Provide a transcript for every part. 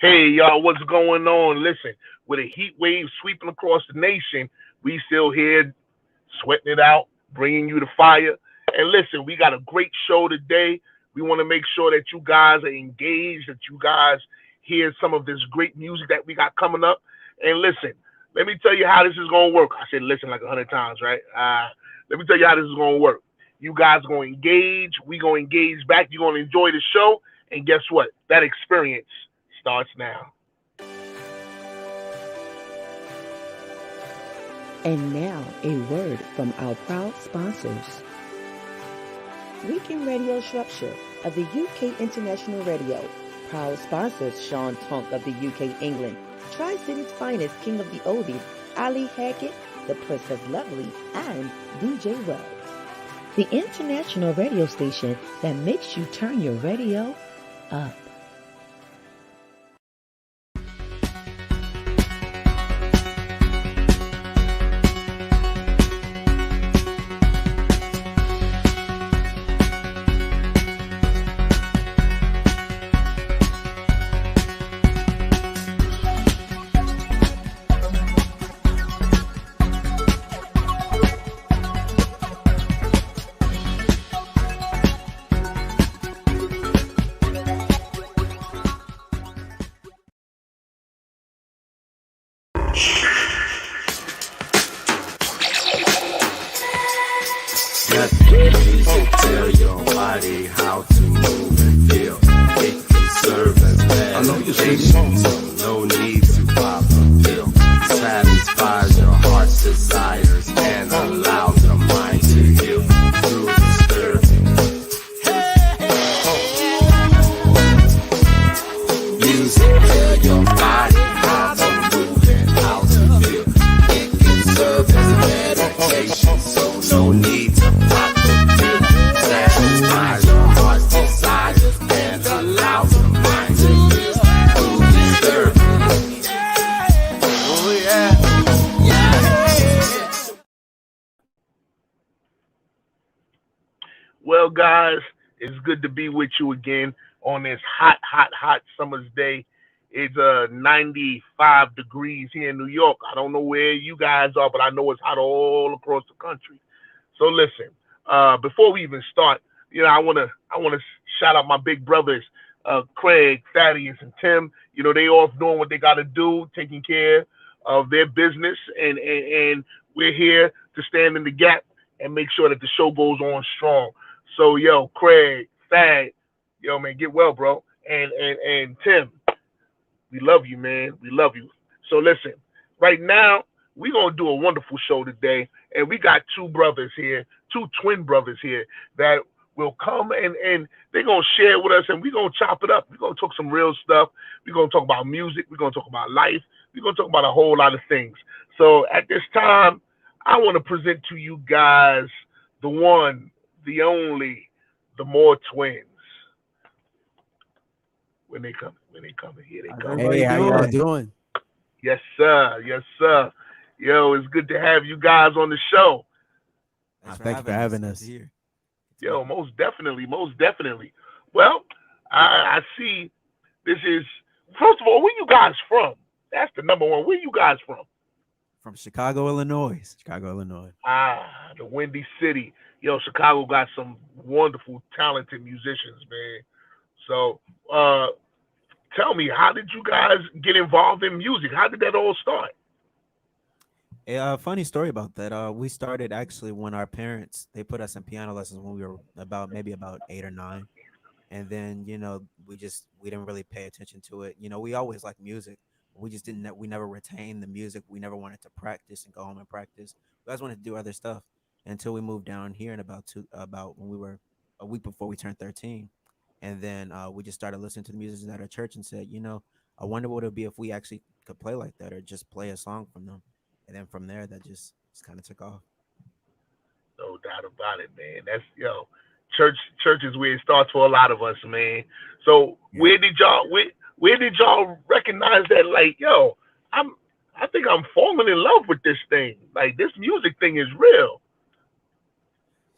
Hey, y'all, what's going on? Listen, with a heat wave sweeping across the nation, we still here sweating it out, bringing you the fire. And listen, we got a great show today. We want to make sure that you guys are engaged, that you guys hear some of this great music that we got coming up. And listen, let me tell you how this is going to work. I said listen like 100 times, right? Let me tell you how this is going to work. You guys going to engage. We going to engage back. You're going to enjoy the show. And guess what? That experience starts now. And now, a word from our proud sponsors. Weekend Radio Shropshire of the UK International Radio. Proud sponsors Sean Tonk of the UK, England. Tri-City's finest king of the oldies, Ali Hackett, the Princess Lovely, and DJ Wells. The international radio station that makes you turn your radio up. Tell your body how to move and feel. It can serve as meditation, so no need to pop a pill. Satisfies your heart's desires and allows your mind to heal through disturbing. Music, tell your body how to move and how to feel. It can serve as meditation, so no need to pop a pill. Satisfies your heart's desires and allows your mind to heal through disturbing. Oh yeah. Well, guys, it's good to be with you again on this hot summer's day. It's 95 degrees here in New York. I don't know where you guys are, but I know it's hot all across the country. So listen, before we even start, I wanna shout out my big brothers, Craig, Thaddeus, and Tim. They off doing what they gotta do, taking care of their business, and we're here to stand in the gap and make sure that the show goes on strong. So yo, Craig, Thad, yo man, get well, bro. And Tim, we love you, man. We love you. So listen, right now, we're gonna do a wonderful show today. And we got two brothers here, two twin brothers here that will come and they're gonna share with us and we're gonna chop it up. We're gonna talk some real stuff. We're gonna talk about music, we're gonna talk about life, we're gonna talk about a whole lot of things. So at this time, I want to present to you guys the one, the only, the more twins. When they come, here they come. Hey, how y'all doing? Yes, sir. Yes, sir. Yo, it's good to have you guys on the show. Thank you for having us. Yo, most definitely, most definitely. Well, I see this is, first of all, where you guys from? That's the number one. Where you guys from? From Chicago, Illinois. Chicago, Illinois. The Windy City. Yo, Chicago got some wonderful, talented musicians, man. So, tell me, how did you guys get involved in music? How did that all start? A funny story about that. We started actually when our parents, they put us in piano lessons when we were about 8 or 9. And then, we didn't really pay attention to it. We always liked music. We never retained the music. We never wanted to practice and go home and practice. We always wanted to do other stuff until we moved down here in about when we were a week before we turned 13. And then we just started listening to the musicians at our church and said, I wonder what it would be if we actually could play like that or just play a song from them. And then from there, that just kind of took off. No doubt about it, man. That's, church is where it starts for a lot of us, man. So yeah. Where did y'all recognize that, like, I think I'm falling in love with this thing. Like, this music thing is real.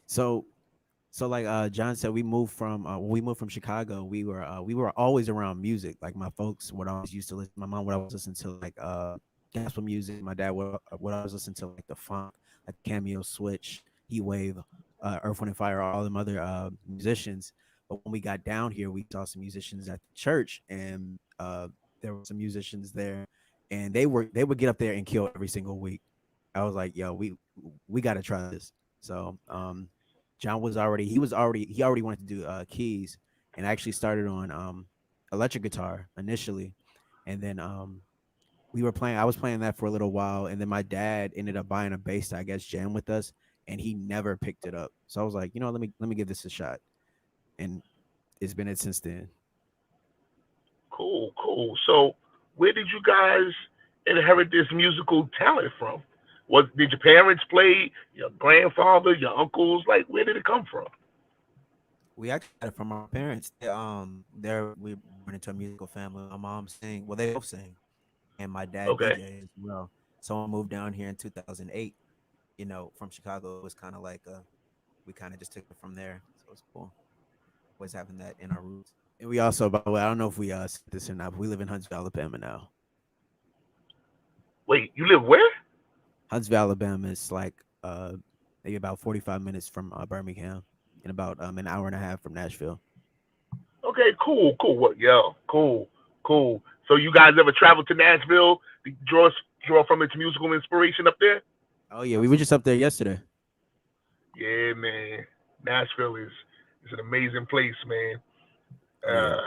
So So like John said, when we moved from Chicago, we were always around music. Like my folks would always used to listen. My mom would always listen to like gospel music. My dad would always listen to like the funk, like Cameo, Switch, Heat Wave, Earth, Wind and Fire, all them other musicians. But when we got down here, we saw some musicians at the church, and there were some musicians there, and they would get up there and kill every single week. I was like, yo, we got to try this. So John he already wanted to do keys, and actually started on electric guitar initially, and then I was playing that for a little while, and then my dad ended up buying a bass to, I guess, jam with us, and he never picked it up. So I was like, let me give this a shot, and it's been it since then. Cool, cool. So, where did you guys inherit this musical talent from? What did your parents play? Your grandfather, your uncles? Like, where did it come from? We actually got it from our parents. We went into a musical family. My mom sing, well, they both sing, and my dad Okay. DJ as well. So I moved down here in 2008. From Chicago, it was kind of like we kind of just took it from there. So it's cool. Always having that in our roots. And we also, by the way, I don't know if we said this or not, but we live in Huntsville, Alabama now. Wait, you live where? Huntsville, Alabama is like maybe about 45 minutes from Birmingham, and about an hour and a half from Nashville. Okay, cool, cool. What? Yo, cool, cool. So you guys ever travel to Nashville to draw from its musical inspiration up there? Oh yeah, we were just up there yesterday. Yeah, man. Nashville is an amazing place, man. Oh yeah. Uh,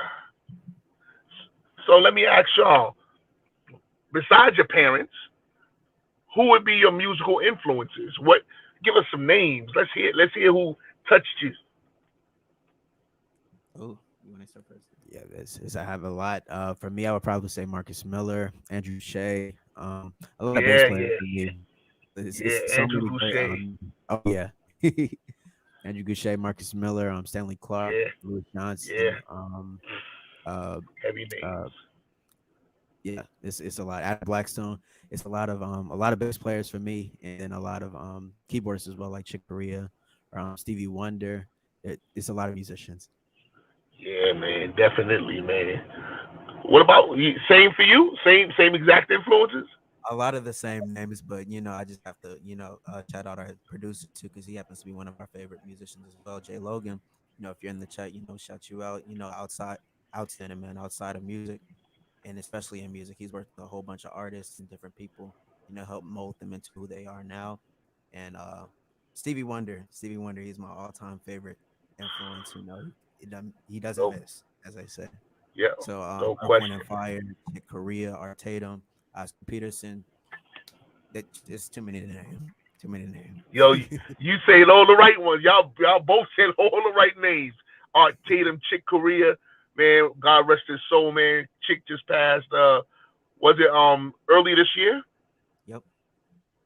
so let me ask y'all. Besides your parents, who would be your musical influences? What? Give us some names. Let's hear who touched you. Oh, you want to start first? Yeah, I have a lot. For me, I would probably say Marcus Miller, Andrew Shea, a lot of bass Yeah, players yeah, for me. yeah. It's so Andrew many great. Boucher. Oh yeah, Andrew Goucher, Marcus Miller, Stanley Clark, Yeah, Louis yeah. Johnson. Uh, Heavy names. uh, yeah, it's a lot. Adam Blackstone. It's a lot of bass players for me, and then a lot of keyboardists as well, like Chick Corea or Stevie Wonder. It's a lot of musicians. Yeah, man. Definitely, man. What about same for you? Same exact influences? A lot of the same names, but I just have to shout out our producer too, because he happens to be one of our favorite musicians as well, Jay Logan. If you're in the chat, shout you out. Outside of man, outside of music, and especially in music, he's worked with a whole bunch of artists and different people. Help mold them into who they are now. And Stevie Wonder, he's my all-time favorite influence. He doesn't No, miss, as I say. yeah, So no Earth, Wind question. and Fire, Chick Corea, Art Tatum, Oscar Peterson. It's too many to name. Too many to name. Yo, you said all the right ones. Y'all both said all the right names. Art Tatum, Chick Corea, man. God rest his soul, man. Chick just passed. Was it early this year? Yep.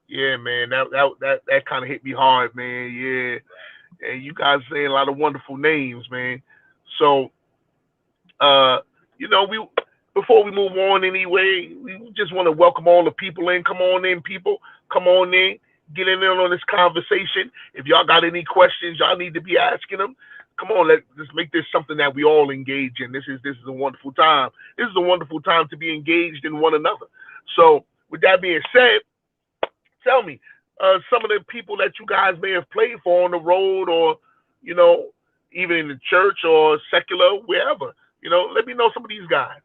Yeah, man. That kind of hit me hard, man. Yeah, and you guys saying a lot of wonderful names, man. So, uh, we before we move on anyway, we just want to welcome all the people in. Come on in, people. Come on in. Get in on this conversation. If y'all got any questions, y'all need to be asking them. Come on, let's make this something that we all engage in. This is a wonderful time. This is a wonderful time to be engaged in one another. So, with that being said, tell me some of the people that you guys may have played for on the road, or you know, even in the church or secular, wherever. Let me know some of these guys.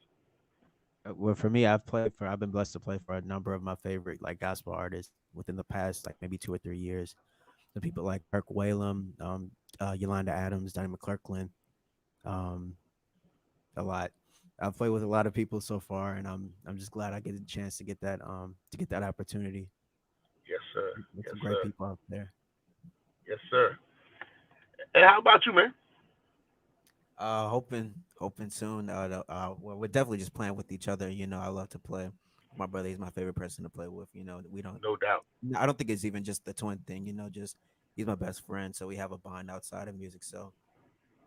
Well, for me, I've been blessed to play for a number of my favorite like gospel artists within the past like maybe 2 or 3 years. The people like Kirk Whalum, Yolanda Adams, Donnie McClurkin, um, a lot. I've played with a lot of people so far, and I'm just glad I get a chance to get that opportunity Yes, sir. with Yes, some great sir. people out there. Yes, sir. And how about you, man? Hoping soon. Well, we're definitely just playing with each other. I love to play. My brother is my favorite person to play with. We don't. No doubt. I don't think it's even just the twin thing. Just he's my best friend, so we have a bond outside of music. So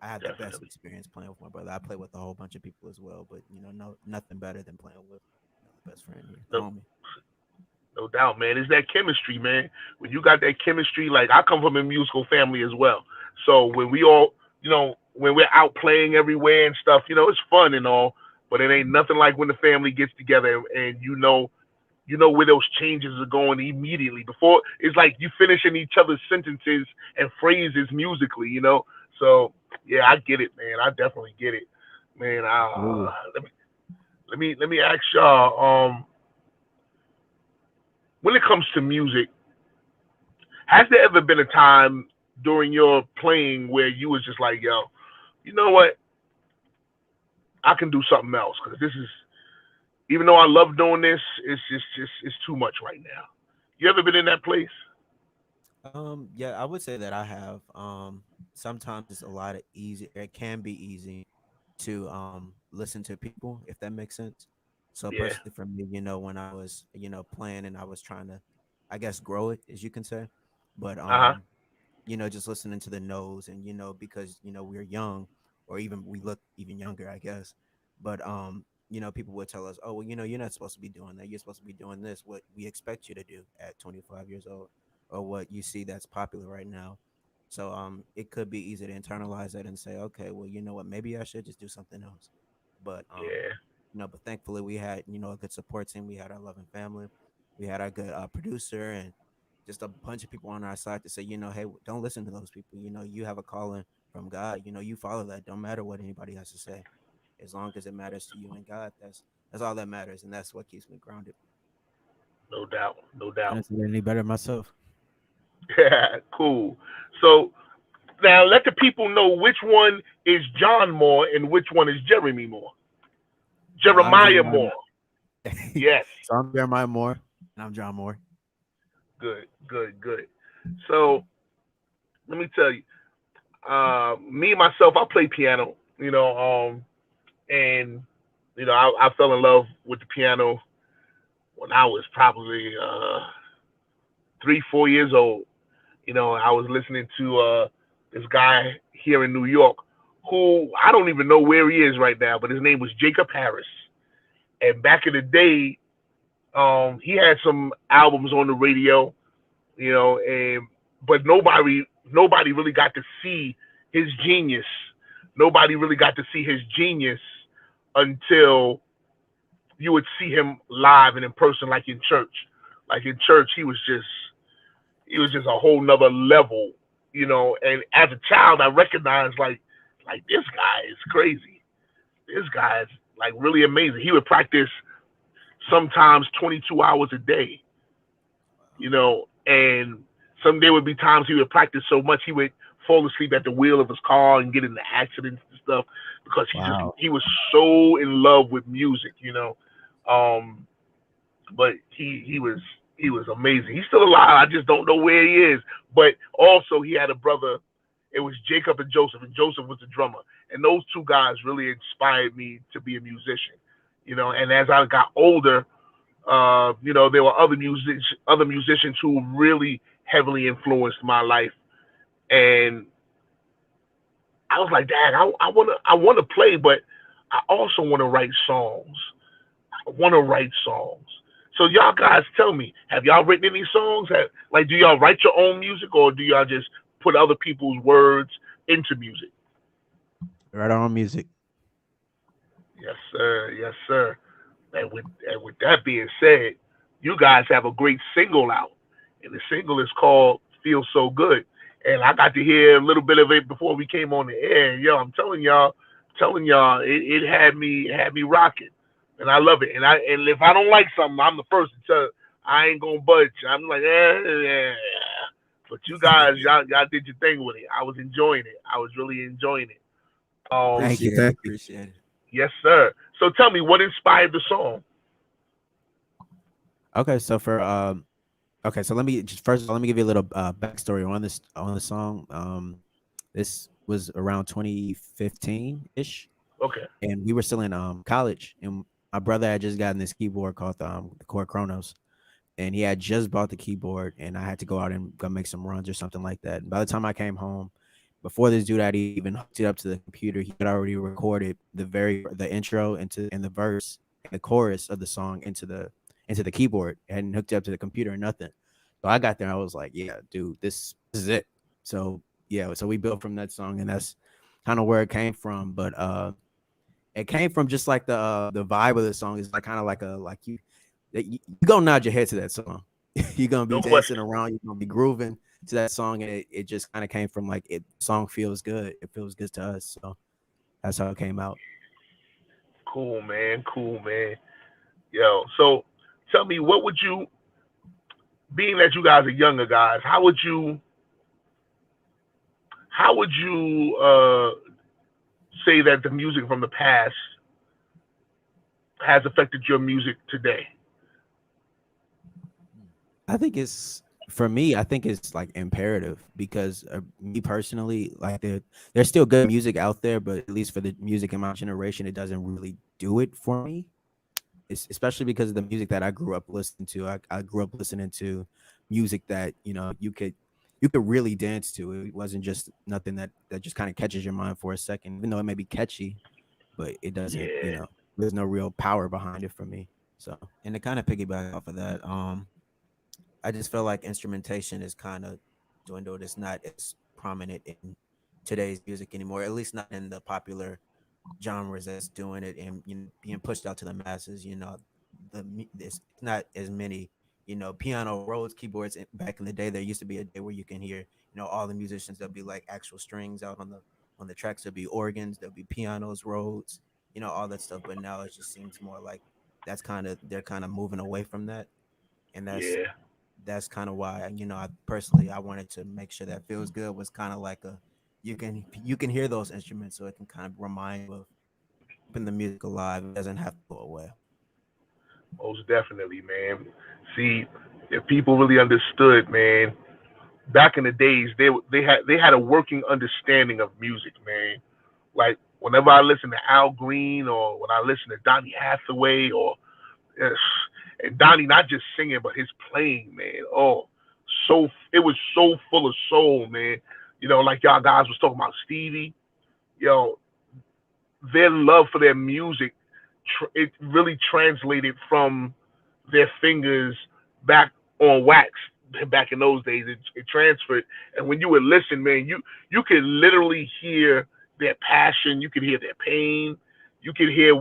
I have the best Definitely. experience playing with my brother. I play with a whole bunch of people as well, but no, nothing better than playing with the best friend here, the No, homie. no doubt, man. It's that chemistry, man. When you got that chemistry, like I come from a musical family as well. So when we all, when we're out playing everywhere and stuff, it's fun and all, but it ain't nothing like when the family gets together and where those changes are going immediately. Before it's like you finishing each other's sentences and phrases musically. So yeah, I get it, man. I definitely get it, man. Absolutely. Let me ask y'all. When it comes to music, has there ever been a time during your playing where you was just like, yo, you know what? I can do something else because this is, even though I love doing this, it's too much right now. You ever been in that place? Yeah, I would say that I have. Sometimes it's a lot of easy. It can be easy to listen to people, if that makes sense. So Yeah. personally, for me, when I was playing and I was trying to, I guess, grow it, as you can say, but Uh huh. just listening to the no's and because we're young, or even we look even younger, I guess, but people would tell us, oh well, you're not supposed to be doing that. You're supposed to be doing this. What we expect you to do at 25 years old, or what you see that's popular right now. So it could be easy to internalize that and say, okay, well, you know what, maybe I should just do something else. But Yeah. but thankfully we had a good support team. We had our loving family. We had our good producer and just a bunch of people on our side to say, hey, don't listen to those people. You have a calling from God. You follow that. Don't matter what anybody has to say, as long as it matters to you and God. That's all that matters, and that's what keeps me grounded. No doubt. No doubt. Couldn't say it any better myself. Yeah. Cool. So now let the people know which one is John Moore and which one is Jeremy Moore. So I'm Jeremiah Jeremiah. Moore. Yes. So I'm Jeremiah Moore, and I'm John Moore. Good. Good. Good. So let me tell you, me myself, I play piano. And I fell in love with the piano when I was probably 3, 4 years old. I was listening to this guy here in New York who I don't even know where he is right now, but his name was Jacob Harris. And back in the day, he had some albums on the radio, and but nobody really got to see his genius. Nobody really got to see his genius until you would see him live and in person, like in church. Like in church, he was just a whole nother level. And as a child, I recognized like this guy is crazy. This guy is like really amazing. He would practice sometimes 22 hours a day, and some there would be times he would practice so much he would fall asleep at the wheel of his car and get into accidents and stuff because Wow. he was so in love with music. Um, but he was amazing. He's still alive. I just don't know where he is. But also he had a brother. It was Jacob and Joseph, and Joseph was the drummer. And those two guys really inspired me to be a musician. And as I got older, there were other musicians who really heavily influenced my life. And I was like, Dad, I wanna play, but I also wanna write songs. I wanna write songs. So y'all guys tell me, have y'all written any songs? Do y'all write your own music or do y'all just put other people's words into music? Right on music. Yes, sir. Yes, sir. And with that being said, you guys have a great single out, and the single is called "Feel So Good." And I got to hear a little bit of it before we came on the air. And, I'm telling y'all, it had me rocking, and I love it. And if I don't like something, I'm the first to tell. I ain't gonna budge. I'm like, yeah. But you guys, y'all did your thing with it. I was enjoying it. I was really enjoying it. Thank you. Thank you. Appreciate it. Yes, sir. So tell me, what inspired the song? Okay, so let me just first of all, let me give you a little backstory on the song. This was around 2015 ish, Okay. and we were still in college, and my brother had just gotten this keyboard called the Core Chronos, and he had just bought the keyboard, and I had to go out and go make some runs or something like that. And by the time I came home, before this dude had even hooked it up to the computer, he had already recorded the intro and the verse and the chorus of the song into the keyboard, and hooked it up to the computer or nothing. So I got there, I was like, yeah, dude, this is it. So yeah, so we built from that song, and that's kind of where it came from. But it came from just like the vibe of the song is like kind of like a like you gonna nod your head to that song. You're gonna be No dancing question. around, you're gonna be grooving to that song, and it just kind of came from like it song feels good. It feels good to us. So that's how it came out. Cool, man. Cool, man. Yo, so tell me, what would you, being that you guys are younger guys, how would you say that the music from the past has affected your music today? I think it's for me. I think it's like imperative because me personally, like there's still good music out there, but at least for the music in my generation, it doesn't really do it for me. It's especially because of the music that I grew up listening to. I grew up listening to music that you could really dance to. It wasn't just nothing that just kind of catches your mind for a second, even though it may be catchy, but it doesn't. Yeah, There's no real power behind it for me. So And to kind of piggyback off of that, I just feel like instrumentation is kind of dwindled. It's not as prominent in today's music anymore, at least not in the popular genres that's doing it and being pushed out to the masses. It's not as many. Piano rolls, keyboards. Back in the day, there used to be a day where you can hear, all the musicians. There'll be like actual strings out on the tracks. There'll be organs. There'll be pianos, Rhodes. All that stuff. But now it just seems more like they're kind of moving away from that, and yeah, that's kind of why I personally I wanted to make sure that Feels Good was kind of like a you can hear those instruments, so it can kind of remind you of keeping the music alive. It doesn't have to go away. most definitely, man. See, if people really understood, man, back in the days, they had a working understanding of music, man. Like whenever I listen to Al Green or when I listen to Donny Hathaway or uh, and Donny not just singing but his playing, man. Oh, so it was so full of soul, man. Like y'all guys was talking about Stevie. Yo, their love for their music, it really translated from their fingers back on wax. Back in those days, it transferred, and when you would listen, man, you could literally hear their passion. You could hear their pain. You could hear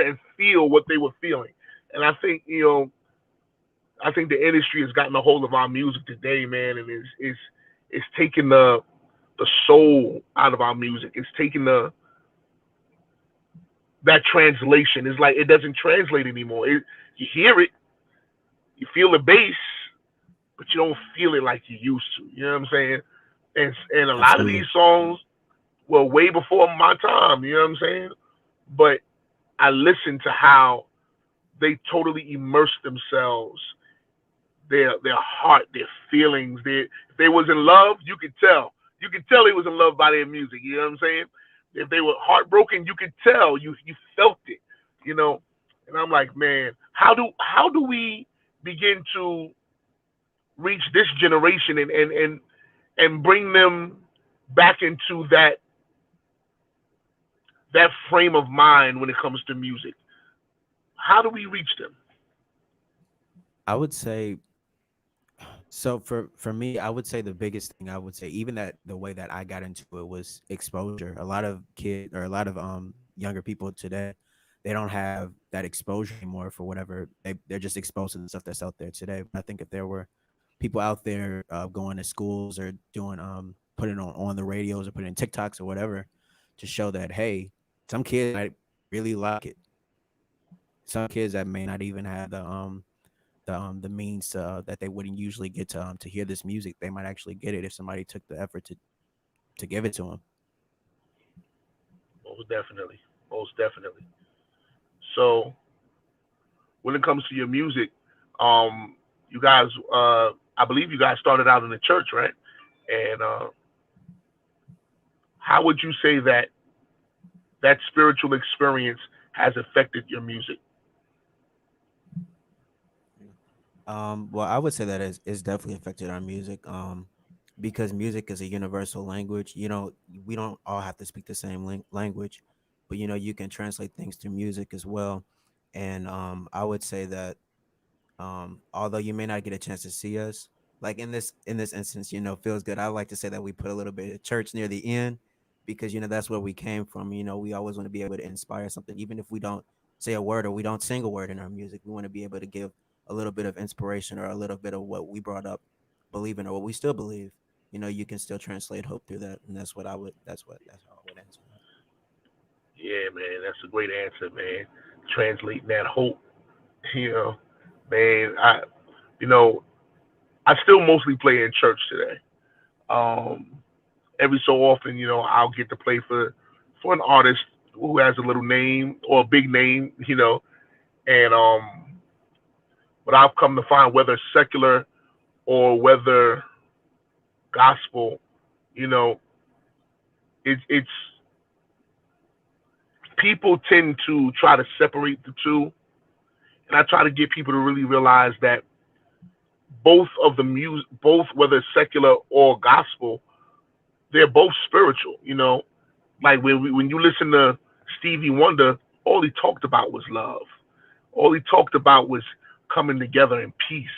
and feel what they were feeling. And I think the industry has gotten a hold of our music today, man, and it's taking the soul out of our music. It's taking that translation. It's like it doesn't translate anymore. You hear it, you feel the bass, but you don't feel it like you used to. You know what I'm saying? And a lot of these absolutely. songs were way before my time. You know what I'm saying? But I listened to how they totally immersed themselves, their heart, their feelings. If they was in love, you could tell. You could tell they was in love by their music. You know what I'm saying? If they were heartbroken, you could tell. You felt it. You know. And I'm like, man, how do we begin to reach this generation and bring them back into that frame of mind when it comes to music? How do we reach them? I would say so for me, I would say the biggest thing I would say, even that the way that I got into it was exposure. A lot of kids or a lot of younger people today, they don't have that exposure anymore for whatever they're just exposed to the stuff that's out there today. But I think if there were people out there going to schools or doing putting on the radios or putting in TikToks or whatever to show that hey, some kids might really like it. Some kids that may not even have the means that they wouldn't usually get to hear this music, they might actually get it if somebody took the effort to give it to them. Most definitely. Most definitely. So when it comes to your music, you guys, I believe you guys started out in the church, right? And how would you say that spiritual experience has affected your music? Well, I would say that is definitely affected our music. Because music is a universal language. We don't all have to speak the same language, but you can translate things to music as well. And I would say that although you may not get a chance to see us, like in this instance, you know, feels good. I like to say that we put a little bit of church near the end because you know that's where we came from. You know, we always want to be able to inspire something, even if we don't say a word or we don't sing a word in our music. We want to be able to give a little bit of inspiration or a little bit of what we brought up believing or what we still believe. You know, you can still translate hope through that, and that's what I would. That's how I would answer that. Yeah, man, that's a great answer, man. Translating that hope, you know, man. You know, I still mostly play in church today. Um, every so often, you know, I'll get to play for an artist who has a little name or a big name, you know, and but I've come to find whether secular or whether gospel, you know, it's people tend to try to separate the two, and I try to get people to really realize that both of the music, both whether it's secular or gospel, they're both spiritual. You know, like when you listen to Stevie Wonder, all he talked about was love. All he talked about was coming together in peace.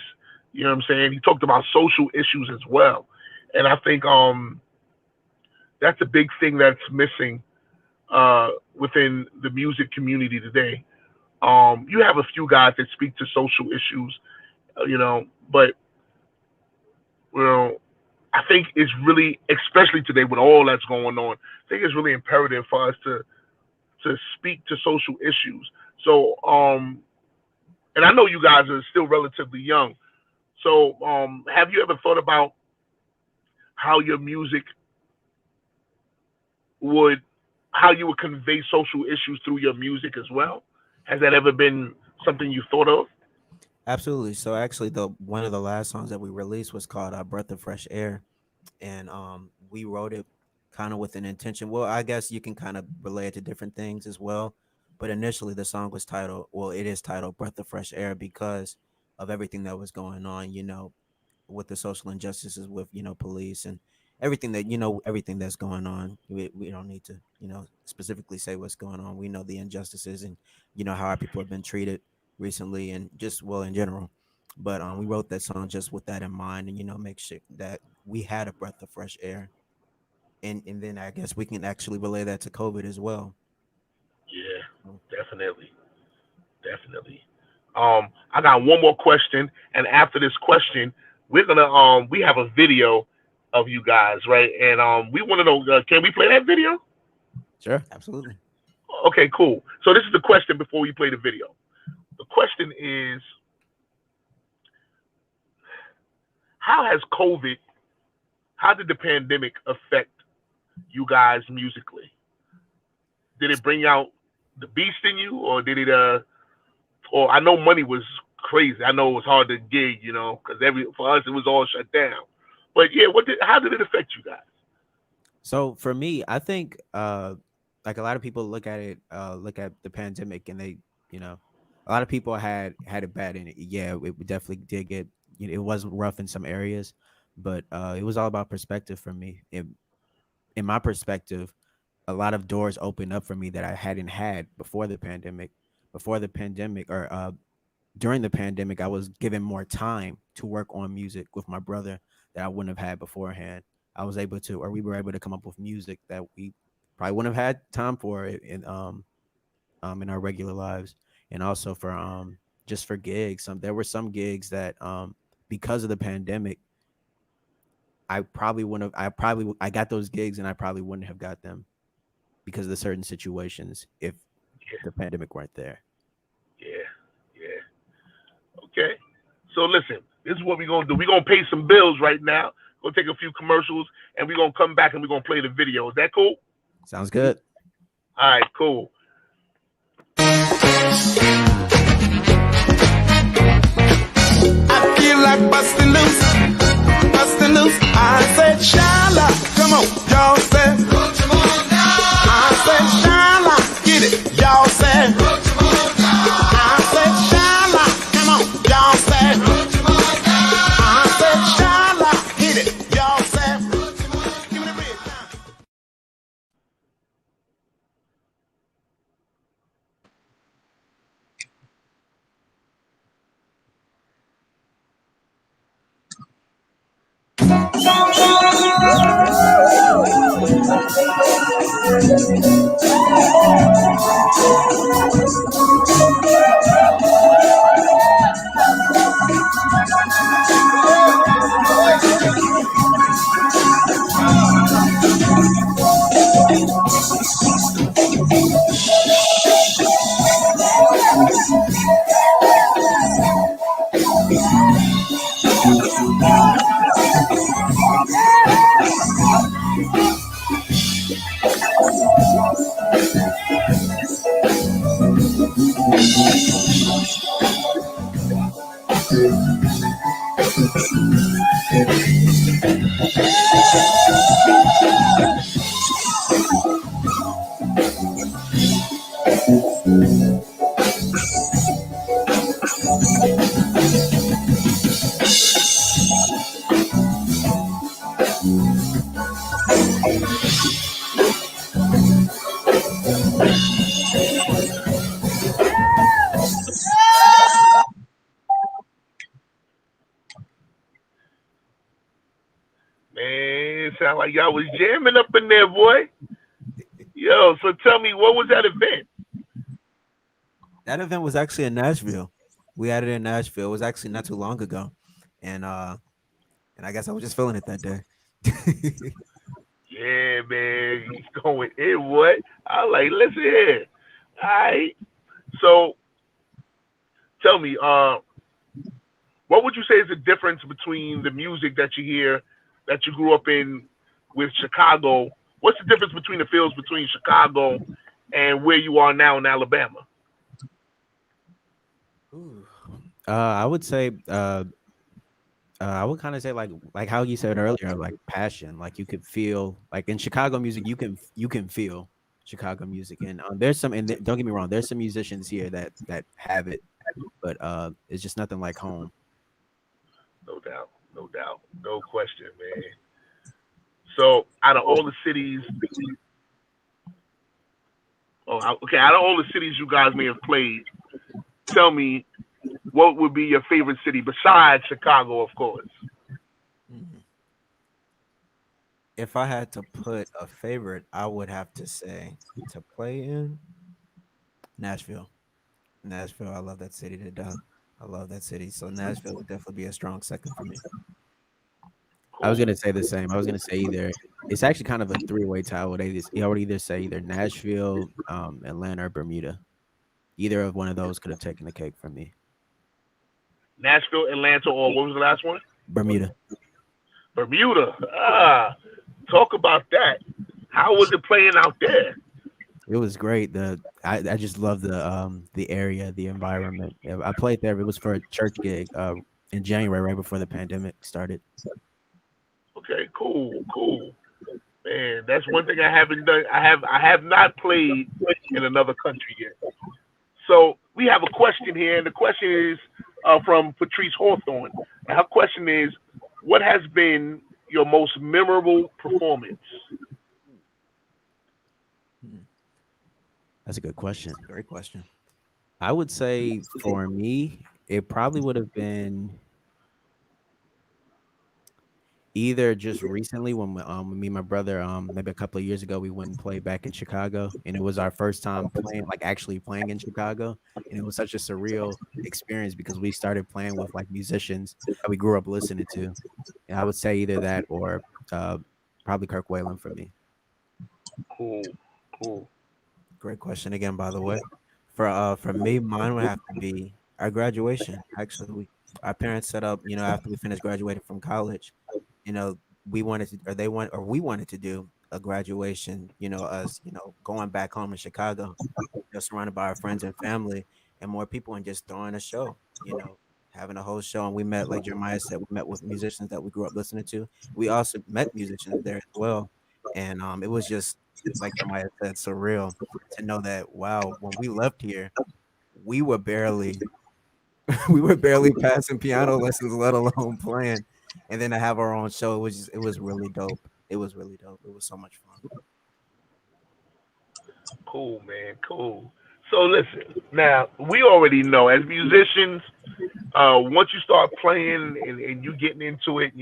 You know what I'm saying? He talked about social issues as well, and I think that's a big thing that's missing within the music community today. You have a few guys that speak to social issues, you know, but you know, I think it's really, especially today with all that's going on, I think it's really imperative for us to speak to social issues. So, and I know you guys are still relatively young. So, have you ever thought about how your music would, how you would convey social issues through your music as well? Has that ever been something you thought of? Absolutely. So actually, the one of the last songs that we released was called "Breath of Fresh Air," and we wrote it kind of with an intention. Well, I guess you can kind of relate it to different things as well. But initially, the song was titled, well, it is titled "Breath of Fresh Air" because of everything that was going on. You know, with the social injustices with police and everything that everything that's going on. We don't need to specifically say what's going on. We know the injustices and how our people have been treated recently and just well in general. But we wrote that song just with that in mind and make sure that we had a breath of fresh air. And then I guess we can actually relay that to COVID as well. Yeah, definitely, definitely. I got one more question, and after this question, we're gonna we have a video of you guys, right? And we want to know, can we play that video? Sure, absolutely. Okay, cool. So this is the question before we play the video. The question is, how has COVID, how did the pandemic affect you guys musically? Did it bring out the beast in you, or did it or I know money was crazy. I know it was hard to gig, you know, because every for us it was all shut down. But yeah, how did it affect you guys? So for me, I think like a lot of people look at the pandemic and they, you know, a lot of people had it bad in it. Yeah, it definitely did get, it was rough in some areas, but it was all about perspective for me. In my perspective, a lot of doors opened up for me that I hadn't had before the pandemic. Before the pandemic or during the pandemic, I was given more time to work on music with my brother that I wouldn't have had beforehand. I was able to, or we were able to come up with music that we probably wouldn't have had time for in our regular lives, and also for just for gigs. There were some gigs that because of the pandemic, I probably wouldn't have. I got those gigs, and I probably wouldn't have got them because of the certain situations if the pandemic weren't there. Yeah, yeah. Okay. So listen, this is what we're gonna do. We're gonna pay some bills right now. We'll take a few commercials, and we're gonna come back and we're gonna play the video. Is that cool? Sounds good. All right, cool. I feel like busting loose, busting loose. I said, Shala, come on, y'all say. I said, Shala, get it, y'all say. I said, Shala, come on, y'all say. I said, Shala, hit it, y'all say. Give me the red now. Man, it sound like y'all was jamming up in there, boy. Yo, so tell me, what was that event? That event was actually in Nashville. We had it in Nashville. It was actually not too long ago, and I guess I was just feeling it that day. Yeah, man, he's going in. What? I was like, listen here. All right. So tell me, what would you say is the difference between the music that you hear that you grew up in with Chicago? What's the difference between the feels between Chicago and where you are now in Alabama? I would say, I would kind of say like how you said earlier, like passion. Like you could feel like in Chicago music, you can feel Chicago music, and there's some. And don't get me wrong, there's some musicians here that have it, but it's just nothing like home. No doubt, no doubt, no question, man. So out of all the cities, okay, out of all the cities you guys may have played, tell me what would be your favorite city besides Chicago, of course. Mhm. If I had to put a favorite, I would have to say to play in Nashville. Nashville, I love that city to death. I love that city. So Nashville would definitely be a strong second for me. I was Cool. gonna say the same. I was gonna say either it's actually kind of a three-way tie. I would either say either Nashville, Atlanta, or Bermuda. Either of one of those could have taken the cake from me. Nashville, Atlanta, or what was the last one? Bermuda. Bermuda. Talk about that. How was it playing out there? It was great. I just love the area, the environment. Yeah, I played there. It was for a church gig in January, right before the pandemic started. Okay, cool, cool. Man, that's one thing I haven't done. I have not played in another country yet. So we have a question here, and the question is from Patrice Hawthorne. And her question is, what has been your most memorable performance? Hmm. That's a good question. Great question. I would say for me, it probably would have been either just recently when me and my brother maybe a couple of years ago we went and played back in Chicago, and it was our first time playing, like actually playing in Chicago, and it was such a surreal experience because we started playing with like musicians that we grew up listening to, and I would say either that or uh probably Kirk Whalen for me. Cool, cool. Great question again, by the way. For me, mine would have to be our graduation. Actually, our parents set up, after we finished graduating from college, you know, we wanted to, or they want, or we wanted to do a graduation. Us, going back home in Chicago, just surrounded by our friends and family, and more people, and just throwing a show. Having a whole show, and we met, like Jeremiah said, we met with musicians that we grew up listening to. We also met musicians there as well, and it was just like Jeremiah said, surreal to know that wow, when we left here, we were barely we were barely passing piano lessons, let alone playing. And then to have our own show, it was really dope. It was really dope. It was so much fun. Cool, man. Cool. So listen, now we already know as musicians, once you start playing and you getting into it,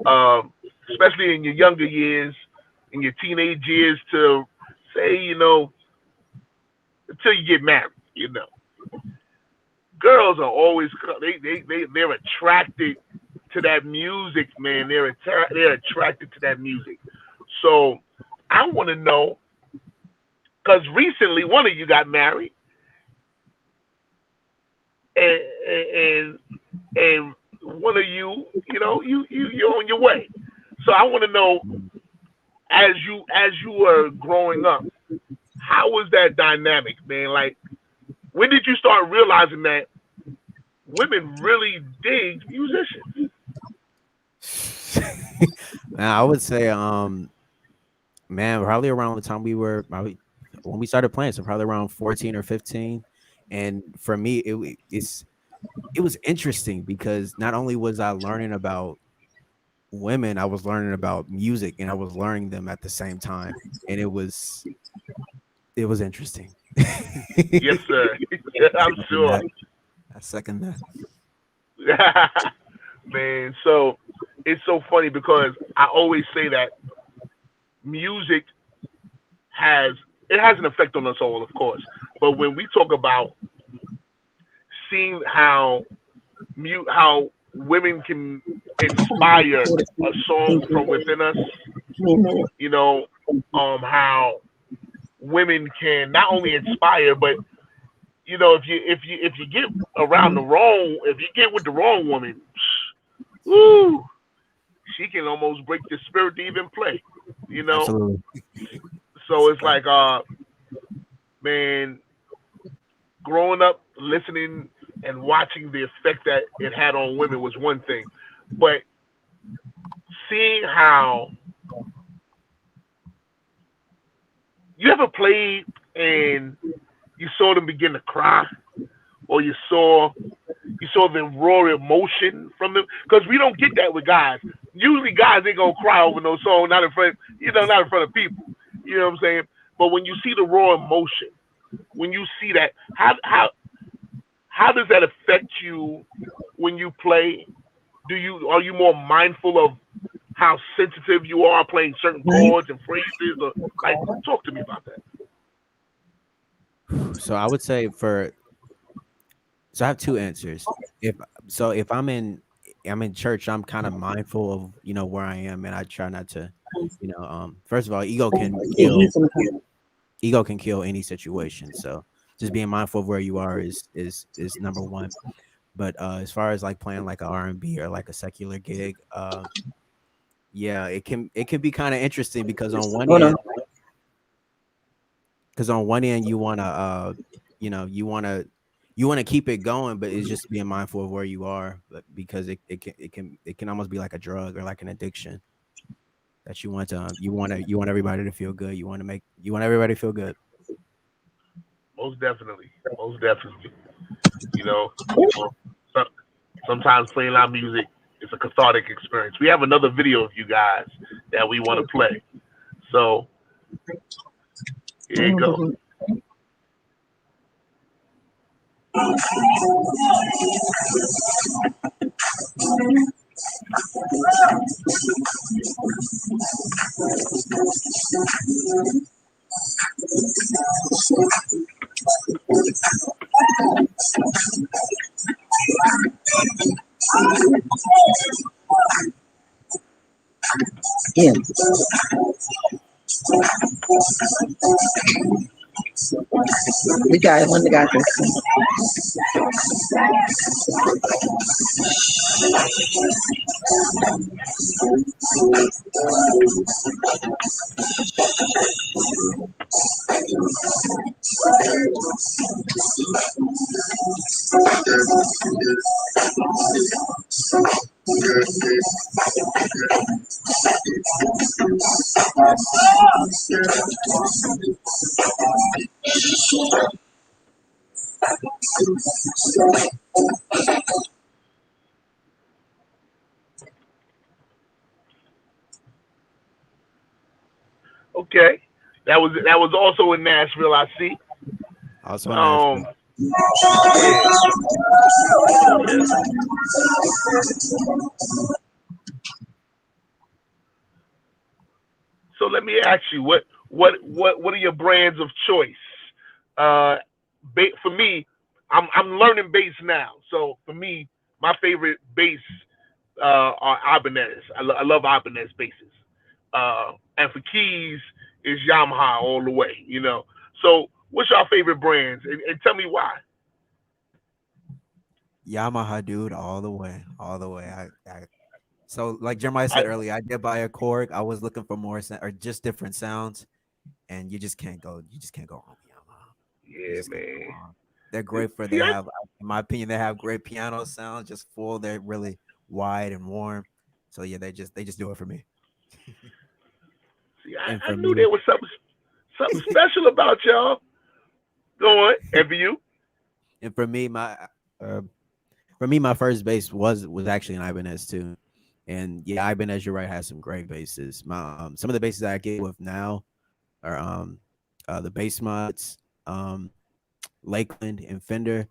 um, especially in your younger years, in your teenage years, to say, until you get married, girls are always they're attracted to that music, man. They're attracted to that music. So I want to know because recently one of you got married, and and one of you, you're on your way. So I want to know Mm. as you were growing up, how was that dynamic, man? Like, when did you start realizing that women really dig musicians? I would say, man, probably around the time when we started playing, so probably around 14 or 15. And for me, it was interesting because not only was I learning about women, I was learning about music, and I was learning them at the same time, and it was interesting. Yes, sir. I'm sure. I second that. Man, so it's so funny because I always say that music has it has an effect on us all, of course. But when we talk about seeing how women can inspire a song from within us, you know, how women can not only inspire, but if you get around the wrong, if you get with the wrong woman, woo, she can almost break the spirit to even play, you know. Absolutely. So it's like, man, growing up, listening and watching the effect that it had on women was one thing, but seeing how you ever played and you saw them begin to cry, or you saw the raw emotion from them, because we don't get that with guys. Usually, guys ain't gonna cry over no song, not in front of people. You know what I'm saying? But when you see the raw emotion, when you see that, how does that affect you when you play? Are you more mindful of how sensitive you are playing certain chords and phrases, or like talk to me about that? So I would say so I have two answers. If if I'm in church, I'm kind of mindful of where I am, and I try not to, first of all, ego can kill any situation. So just being mindful of where you are is number one. But as far as like playing like a R&B or like a secular gig, yeah, it can be kind of interesting because on one end you want to you want to keep it going, but it's just being mindful of where you are, but because it can almost be like a drug or like an addiction that you want everybody to feel good. You want everybody to feel good. Most definitely, most definitely. You know, so, sometimes playing our music is a cathartic experience. We have another video of you guys that we want to play. So here you go. Yeah. We got it. One got this. Okay, that was also in Nashville. I see. Also in Um, Nashville. yeah, yeah. So let me ask you, what are your brands of choice? Uh, for me, I'm learning bass now. So for me, my favorite bass are Ibanez. I love Ibanez basses. And for keys is Yamaha all the way. So what's your favorite brands? And tell me why. Yamaha, dude, all the way, all the way. So like Jeremiah I, said earlier, I did buy a Korg. I was looking for more or just different sounds, and you just can't go wrong with Yamaha. You yeah, just can't go man. wrong. They're great for See, they have, in my opinion, they have great piano sounds, just full. They're really wide and warm. So yeah, they just do it for me. See, And I for knew me, there was something special about y'all. Go on, and for you, and for me, uh, my first bass was actually an Ibanez too. And yeah, Ibanez, you're right, has some great basses. My some of the basses I get with now are the bass mods, um Lakeland and Fender.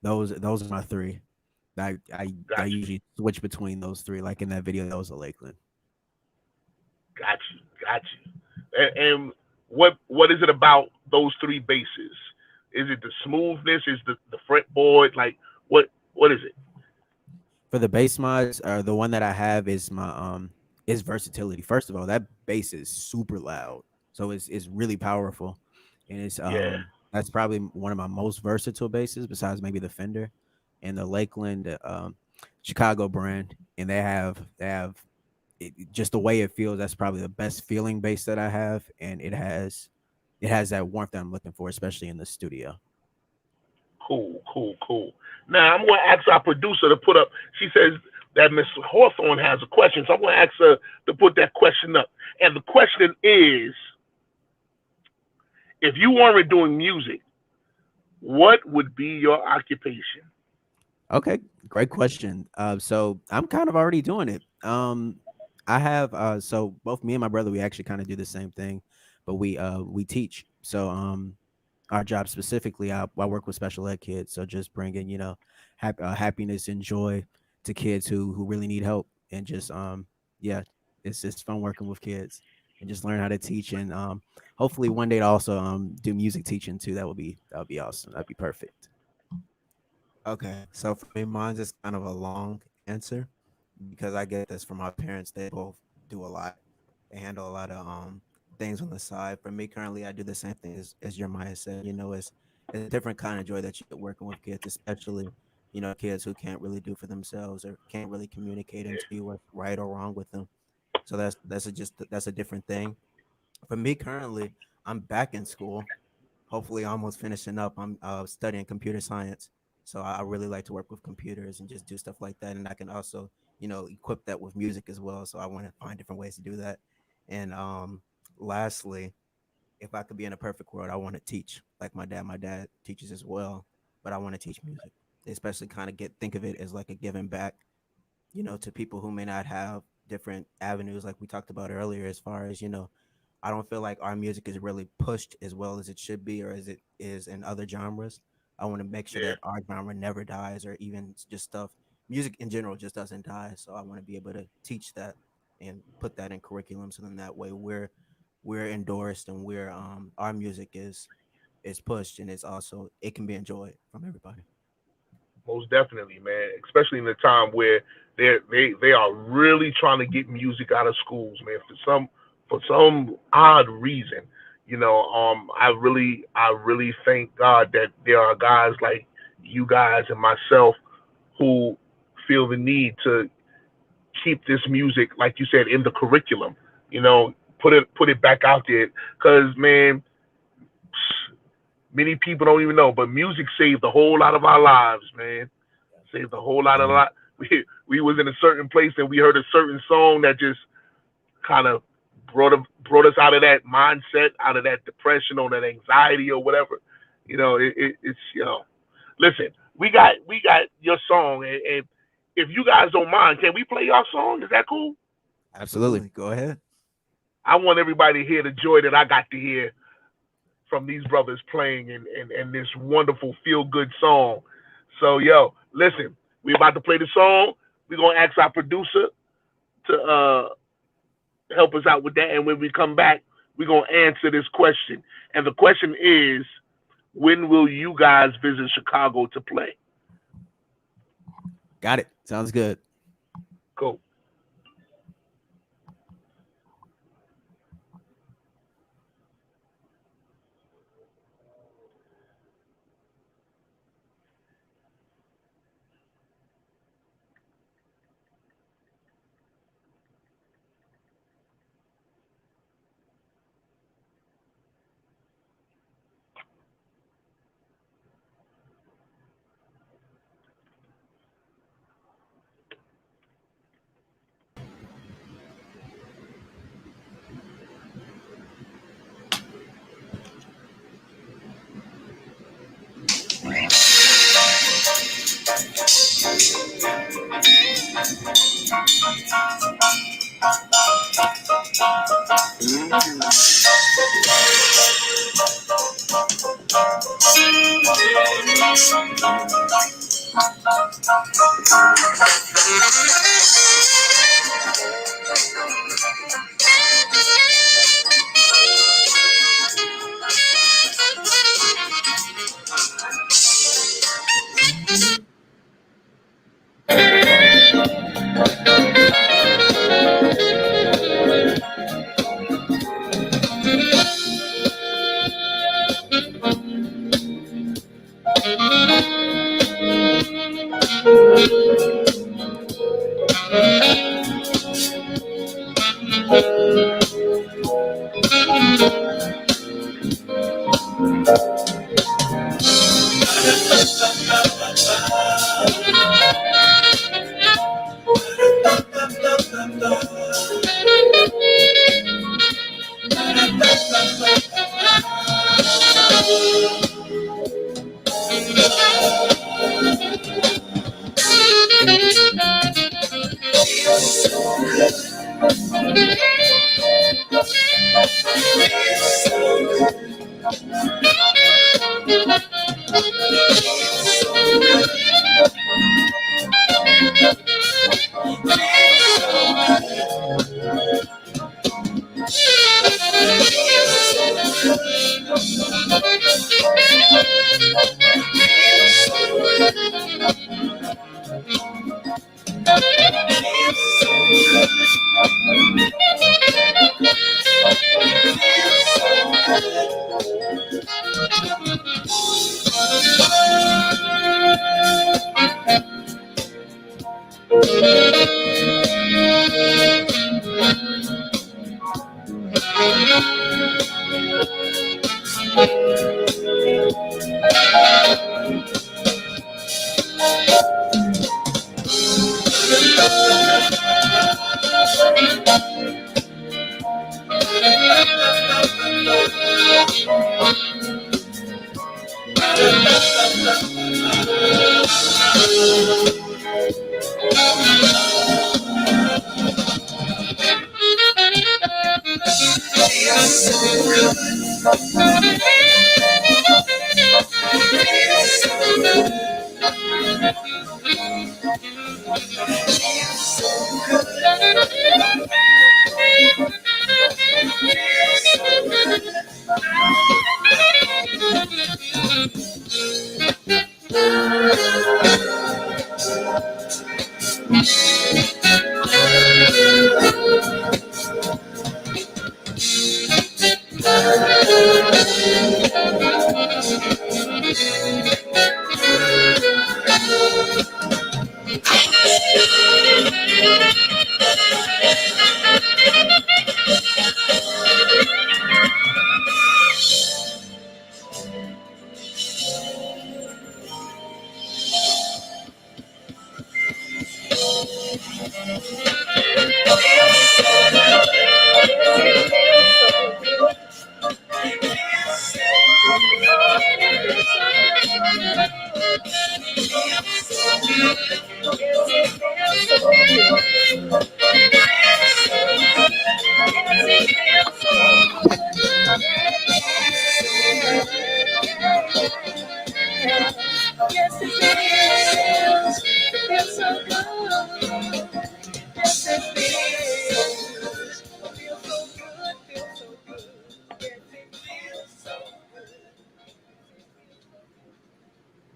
Those are my three. I got you, usually switch between those three. Like in that video, that was a Lakeland. got you, got you. And what is it about those three bases? Is it the smoothness? Is the fretboard? Like what is it? For the bass mods, the one that I have is versatility. First of all, that bass is super loud, so it's really powerful, and it's Yeah, that's probably one of my most versatile basses besides maybe the Fender and the Lakeland Chicago brand, and they have just the way it feels. That's probably the best feeling bass that I have, and it has that warmth that I'm looking for, especially in the studio. cool, cool, cool. Now I'm going to ask our producer to put up. She says that Miss Hawthorne has a question, so I'm going to ask her to put that question up. And the question is, if you weren't doing music, what would be your occupation? Okay, great question. So I'm kind of already doing it. I have so both me and my brother, we actually kind of do the same thing, but we teach. So our job specifically, I work with special ed kids, so just bringing happiness and joy to kids who really need help, and just yeah, it's fun working with kids and just learn how to teach, and hopefully one day to also do music teaching too. That would be awesome. That'd be perfect. Okay, so for me, mine's is kind of a long answer because I get this from my parents. They both do a lot. They handle a lot of things on the side. For me, currently, I do the same thing as Jeremiah said. It's a different kind of joy that you get working with kids, especially kids who can't really do for themselves or can't really communicate and see what's right or wrong with them. So that's a different thing. For me, currently, I'm back in school, hopefully almost finishing up. I'm studying computer science, so I really like to work with computers and just do stuff like that. And I can also, equip that with music as well. So I want to find different ways to do that. And lastly, if I could be in a perfect world, I want to teach like my dad. My dad teaches as well, but I want to teach music, especially kind of get think of it as like a giving back, to people who may not have different avenues like we talked about earlier as far as, I don't feel like our music is really pushed as well as it should be or as it is in other genres. I want to make sure Yeah, that our genre never dies or even just stuff music in general just doesn't die. So I want to be able to teach that and put that in curriculum so then that way we're endorsed and we're our music is pushed and it's also it can be enjoyed from everybody. most definitely, man. Especially in the time where they are really trying to get music out of schools, man. For some odd reason, I really thank God that there are guys like you guys and myself who feel the need to keep this music, like you said, in the curriculum. Put it back out there, because man, many people don't even know, but music saved a whole lot of our lives, man. Saved a whole lot of Yeah. lot. We was in a certain place and we heard a certain song that just kind of brought us out of that mindset, out of that depression or that anxiety or whatever. It's Listen, we got your song, and if you guys don't mind, can we play your song? Is that cool? Absolutely. Absolutely. Go ahead. I want everybody to hear the joy that I got to hear from these brothers playing and this wonderful feel good song. So yo, listen, we about to play the song. We're gonna ask our producer to help us out with that, and when we come back, we're gonna answer this question. And the question is, when will you guys visit Chicago to play? Got it. Sounds good. Cool.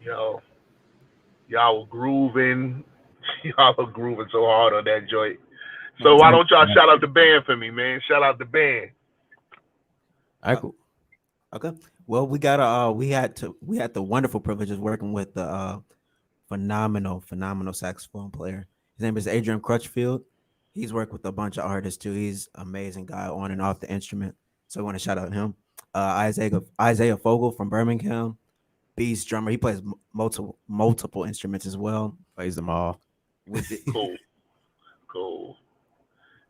Yo, y'all were grooving. Y'all were grooving so hard on that joint. So why don't y'all shout out the band for me, man? Shout out the band. All right, cool. Okay. Well, we had the wonderful privilege of working with the phenomenal saxophone player. His name is Adrian Crutchfield. He's worked with a bunch of artists too. He's an amazing guy on and off the instrument. So I want to shout out him. Isaiah Fogel from Birmingham, beast drummer. He plays multiple instruments as well. Plays them all. Cool. Cool.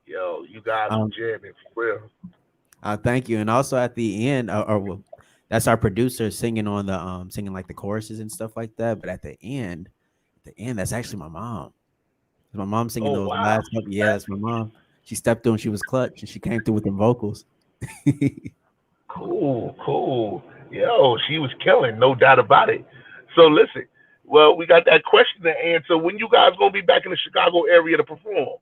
Yo, you guys are jamming for real. Thank you. And also at the end, that's our producer singing on the singing like the choruses and stuff like that. But at the end, that's actually my mom. My mom singing those last couple. Yeah, that's my mom. She stepped through and she was clutch, and she came through with the vocals. Cool, cool. Yo, she was killing, no doubt about it. So listen, well, we got that question to answer. When you guys gonna be back in the Chicago area to perform?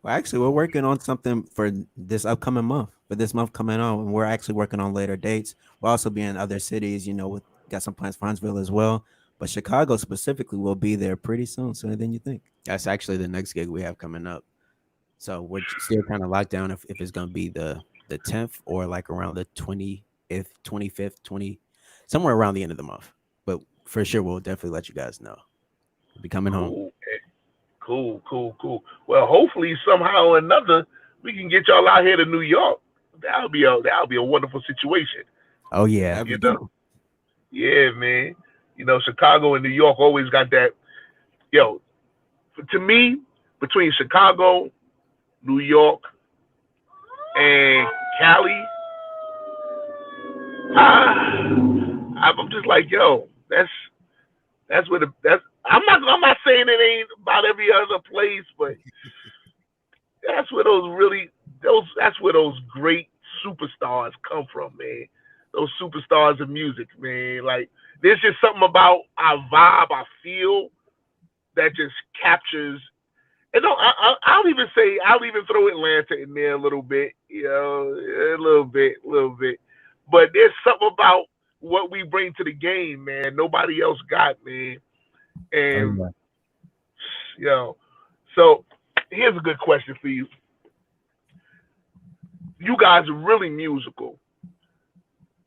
Well, actually, we're working on something for this upcoming month. For this month coming on, and we're actually working on later dates. We'll also be in other cities. With got some plans for Huntsville as well. But Chicago specifically will be there pretty soon, sooner than you think. That's actually the next gig we have coming up. So we're still kind of locked down if it's gonna be the 10th or like around the 20th, 25th, 20, somewhere around the end of the month. But for sure, we'll definitely let you guys know. We'll be coming home. Cool, cool, cool, cool. Well, hopefully somehow or another we can get y'all out here to New York. That'll be a wonderful situation. Oh yeah, You know? Yeah, man. Chicago and New York always got that. Yo, to me, between Chicago, New York, and Cali, I'm just like, yo, that's where that's. I'm not saying it ain't about every other place, but that's where that's where those great superstars come from, man. Those superstars of music, man. Like, there's just something about our vibe, our feel that just captures. And no, I'll even throw Atlanta in there a little bit, a little bit. But there's something about what we bring to the game, man. Nobody else got, man. And so here's a good question for you. You guys are really musical.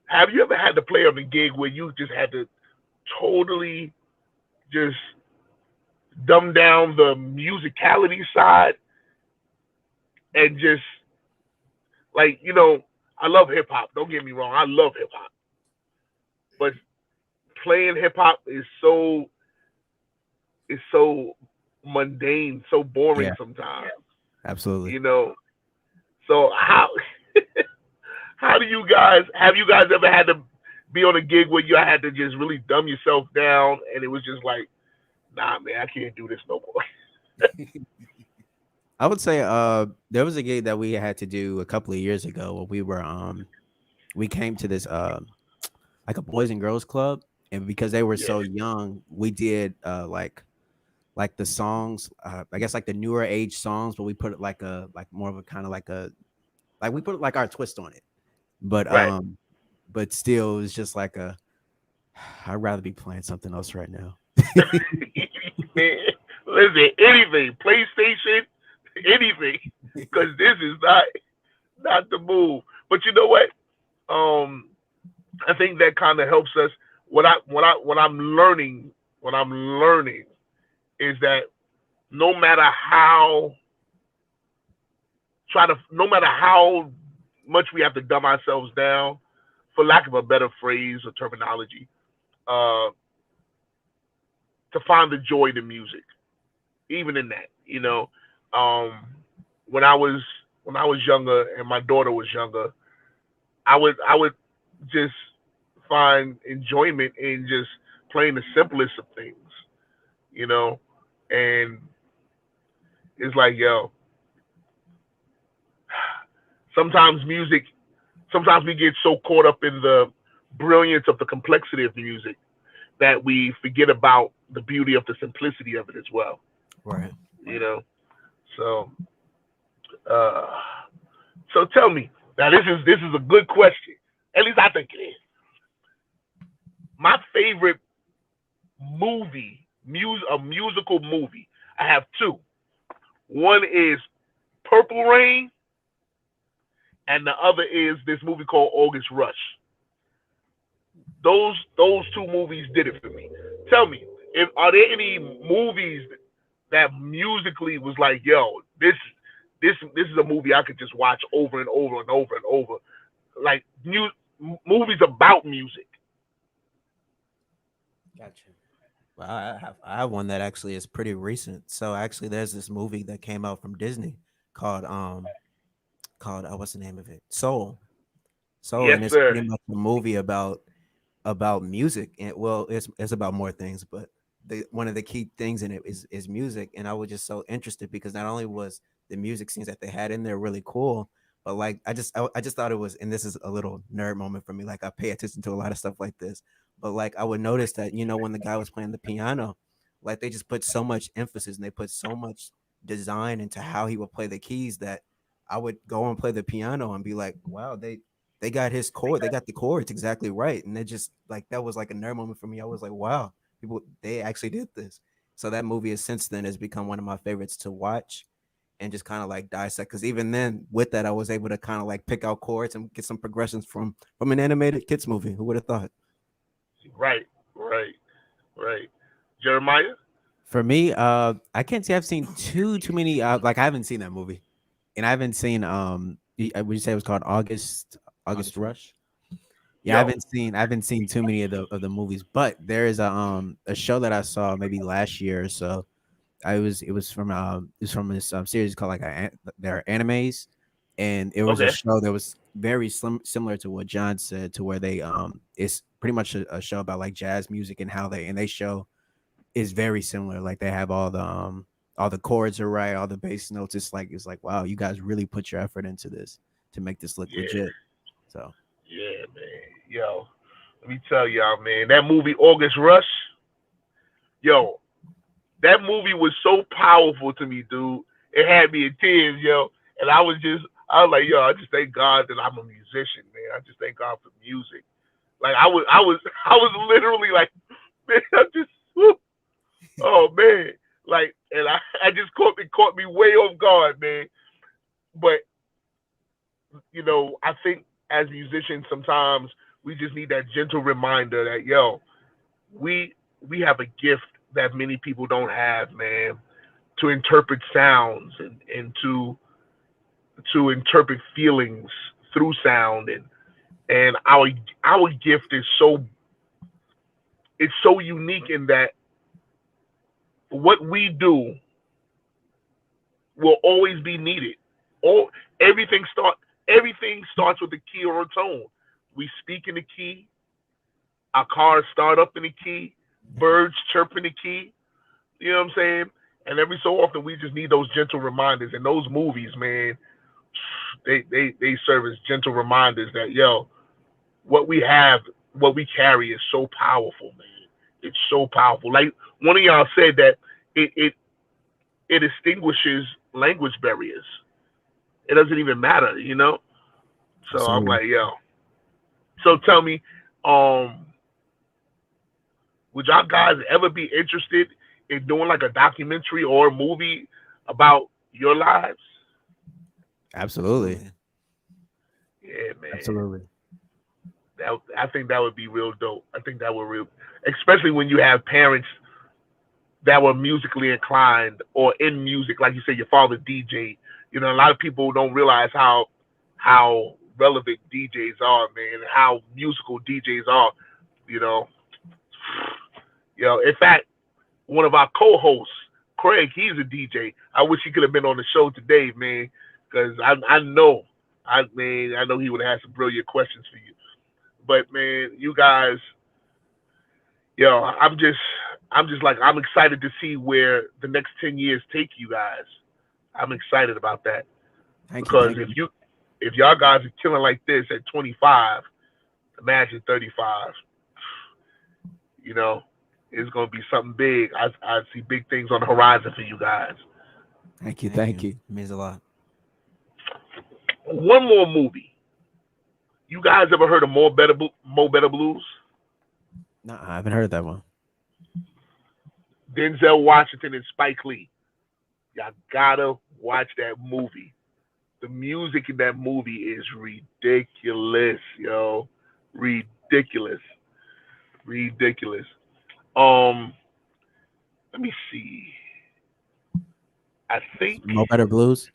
Have you ever had to play on a gig where you just had to totally just dumb down the musicality side and just like, I love hip hop. Don't get me wrong. I love hip hop. But playing hip hop is so mundane, so boring sometimes. Absolutely. So how do you guys have you guys ever had to be on a gig where you had to just really dumb yourself down and it was just like, nah, man, I can't do this no more? I would say there was a gig that we had to do a couple of years ago where we came to this like a boys and girls club, and because they were so young, we did like the songs, I guess like the newer age songs, but we put it like more of a kind of like we put like our twist on it. But right. But still it was just like I'd rather be playing something else right now. Man, listen, anything, PlayStation, anything, because this is not the move. But you know what? I think that kind of helps us. What I'm learning is that no matter how much we have to dumb ourselves down, for lack of a better phrase or terminology, to find the joy in the music, even in that, when I was younger and my daughter was younger, I would just find enjoyment in just playing the simplest of things, and it's like, yo, sometimes we get so caught up in the brilliance of the complexity of the music that we forget about the beauty of the simplicity of it as well. Right. So tell me, now this is a good question. At least I think it is. My favorite a musical movie, I have two. One is Purple Rain, and the other is this movie called August Rush. Those two movies did it for me. Tell me, are there any movies that musically was like, yo, this is a movie I could just watch over and over and over and over, like movies about music? Gotcha. Well, I have one that actually is pretty recent. So actually, there's this movie that came out from Disney called what's the name of it? Soul. Yes, and it's sir. pretty much a movie about music, and well, it's about more things, but one of the key things in it is music. And I was just so interested because not only was the music scenes that they had in there really cool. But like I just thought it was, and this is a little nerd moment for me. Like I pay attention to a lot of stuff like this, but like I would notice that when the guy was playing the piano, like they just put so much emphasis and they put so much design into how he would play the keys that I would go and play the piano and be like, wow, they got his chord, they got the chords exactly right, and it just like that was like a nerd moment for me. I was like, wow, people they actually did this. So that movie has since then has become one of my favorites to watch and just kind of like dissect. Because even then, with that, I was able to kind of like pick out chords and get some progressions from an animated kids movie. Who would have thought? Right, right, right. Jeremiah? For me, I can't say I've seen too many. Like I haven't seen that movie, and I haven't seen would you say it was called August Rush? Yeah, Yo. I haven't seen too many of the movies, but there is a show that I saw maybe last year or so. It was from this series called they're animes, and it was a Okay. show that was very similar to what John said, to where they it's pretty much a show about like jazz music and how they show is very similar. Like they have all the chords are right, all the bass notes. It's like wow, you guys really put your effort into this to make this look Yeah, legit. So yeah, man. Yo, let me tell y'all, man, that movie August Rush, yo, that movie was so powerful to me, dude. It had me in tears, yo. And I was like, yo, I just thank God that I'm a musician, man. I just thank God for music. Like I was literally like, man, I just, whoop. Oh man, like, and I just caught me way off guard, man. But I think as musicians, sometimes we just need that gentle reminder that, yo, we have a gift that many people don't have, man, to interpret sounds and to interpret feelings through sound, and our gift is so unique in that what we do will always be needed. All everything starts with a key or a tone. We speak in the key, our cars start up in the key, birds chirp in the key. You know what I'm saying? And every so often we just need those gentle reminders. And those movies, man, they serve as gentle reminders that, yo, what we have, what we carry is so powerful, man. It's so powerful. Like one of y'all said that it extinguishes language barriers. It doesn't even matter, you know? So I'm absolutely. like, yo. So tell me, would y'all guys ever be interested in doing like a documentary or a movie about your lives? Absolutely. Yeah, man. Absolutely. I think that would be real dope. I think that would especially when you have parents that were musically inclined or in music, like you said, your father DJ. A lot of people don't realize how relevant DJs are, man, and how musical DJs are. You know, in fact, one of our co-hosts, Craig, he's a DJ. I wish he could have been on the show today, man, because I know he would have had some brilliant questions for you. But man, you guys, I'm just like, I'm excited to see where the next 10 years take you guys. I'm excited about that. Thank Because you. if y'all guys are killing like this at 25, imagine 35. It's gonna be something big. I see big things on the horizon for you guys. Thank you. Thank you. It means a lot. One more movie. You guys ever heard of Mo Better Blues? No, I haven't heard that one. Denzel Washington and Spike Lee. Y'all gotta watch that movie. The music in that movie is ridiculous, yo. Ridiculous. Let me see. I think No Better Blues.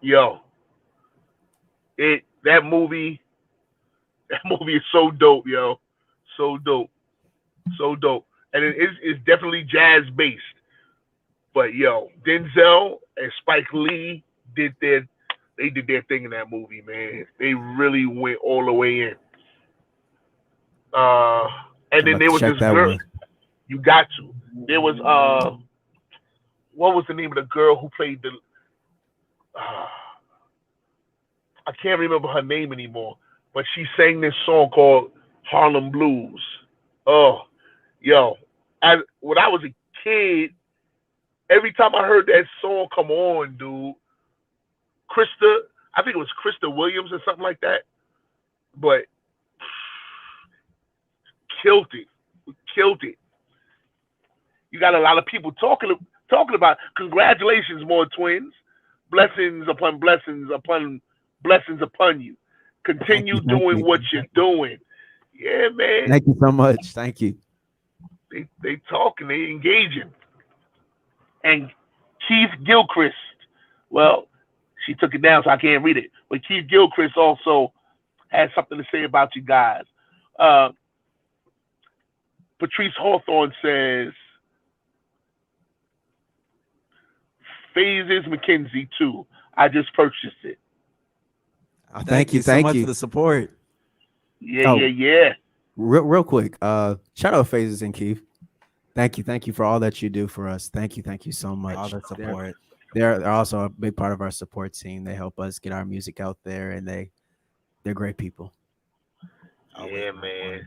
yo, that movie is so dope, yo. So dope. And it's definitely jazz based. But yo, Denzel and Spike Lee did their thing in that movie, man. They really went all the way in. And then there was Check this that girl. one. You got to. There was what was the name of the girl who played I can't remember her name anymore, but she sang this song called Harlem Blues. Oh, yo, when I was a kid, every time I heard that song come on, dude, I think it was Krista Williams or something like that, but killed it. You got a lot of people talking about congratulations, more twins, blessings upon blessings upon blessings upon you. Continue doing what you're doing. Yeah, man. Thank you so much. Thank you. They talking, they engaging. And Keith Gilchrist, well, she took it down, so I can't read it. But Keith Gilchrist also has something to say about you guys. Patrice Hawthorne says, Phases McKenzie too. I just purchased it. Thank you so much for the support. Yeah. Real quick, shout out Phases and Keith. Thank you for all that you do for us. Thank you so much. All the support. They're also a big part of our support team. They help us get our music out there, and they're great people. Yeah, man.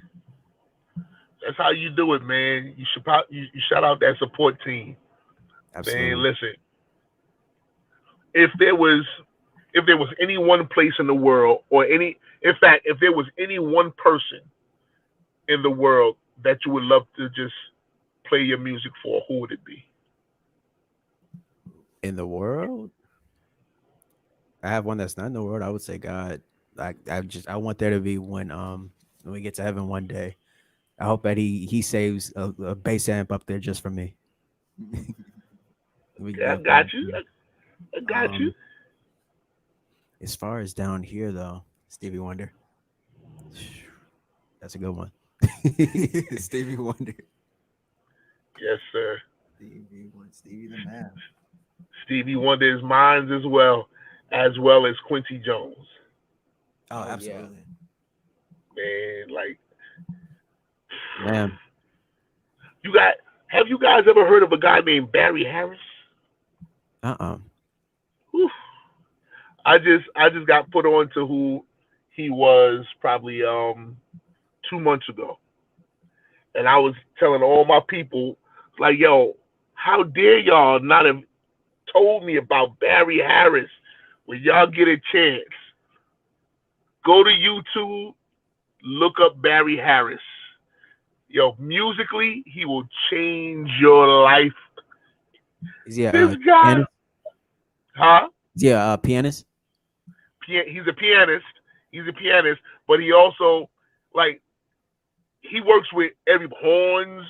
That's how you do it, man. You shout out that support team. Absolutely. Man, listen. If there was any one place in the world, in fact, if there was any one person in the world that you would love to just play your music for, who would it be? In the world? I have one that's not in the world. I would say God. I want there to be when we get to heaven one day. I hope that he saves a bass amp up there just for me. I got you. I got you. As far as down here, though, Stevie Wonder. That's a good one. Stevie Wonder. Yes, sir. Stevie the man. Stevie Wonder is mine as well as Quincy Jones. Oh, absolutely. Man. Have you guys ever heard of a guy named Barry Harris? Whew. I just got put on to who he was probably 2 months ago. And I was telling all my people, like, yo, how dare y'all not have told me about Barry Harris when y'all get a chance? Go to YouTube, look up Barry Harris. Yo, musically, he will change your life. Yeah, this guy, pianist? huh? Yeah, pianist. He's a pianist. He's a pianist, but he also he works with every horns,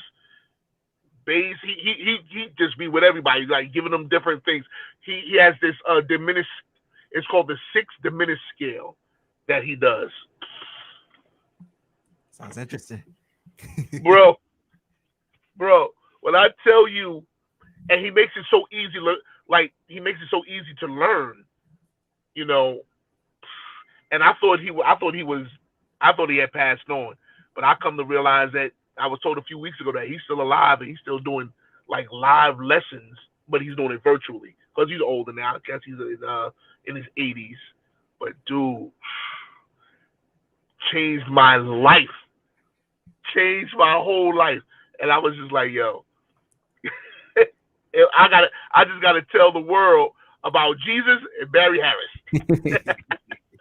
bass. He just be with everybody, like giving them different things. He has this diminished. It's called the 6 diminished scale that he does. Sounds interesting. bro, when I tell you, and he makes it so easy, to learn, you know. And I thought he had passed on, but I come to realize that I was told a few weeks ago that he's still alive and he's still doing like live lessons, but he's doing it virtually because he's older now. I guess he's in his 80s. But dude, changed my life. Changed my whole life. And I was just like, yo, I just gotta tell the world about Jesus and Barry Harris.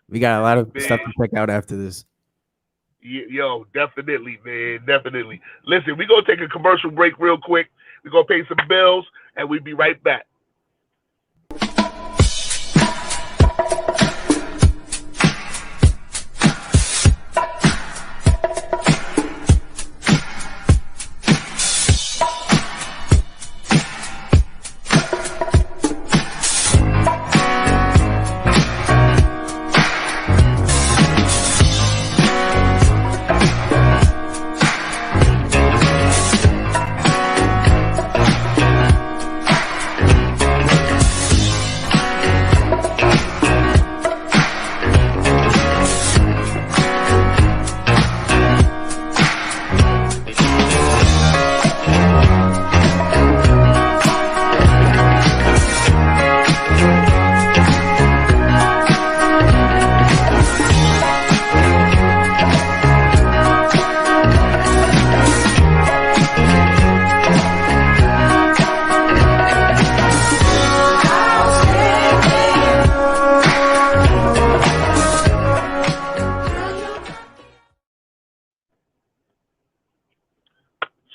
We got a lot of stuff to check out after this. Yo, definitely, man. Definitely. Listen, we're gonna take a commercial break real quick. We're gonna pay some bills and we'll be right back.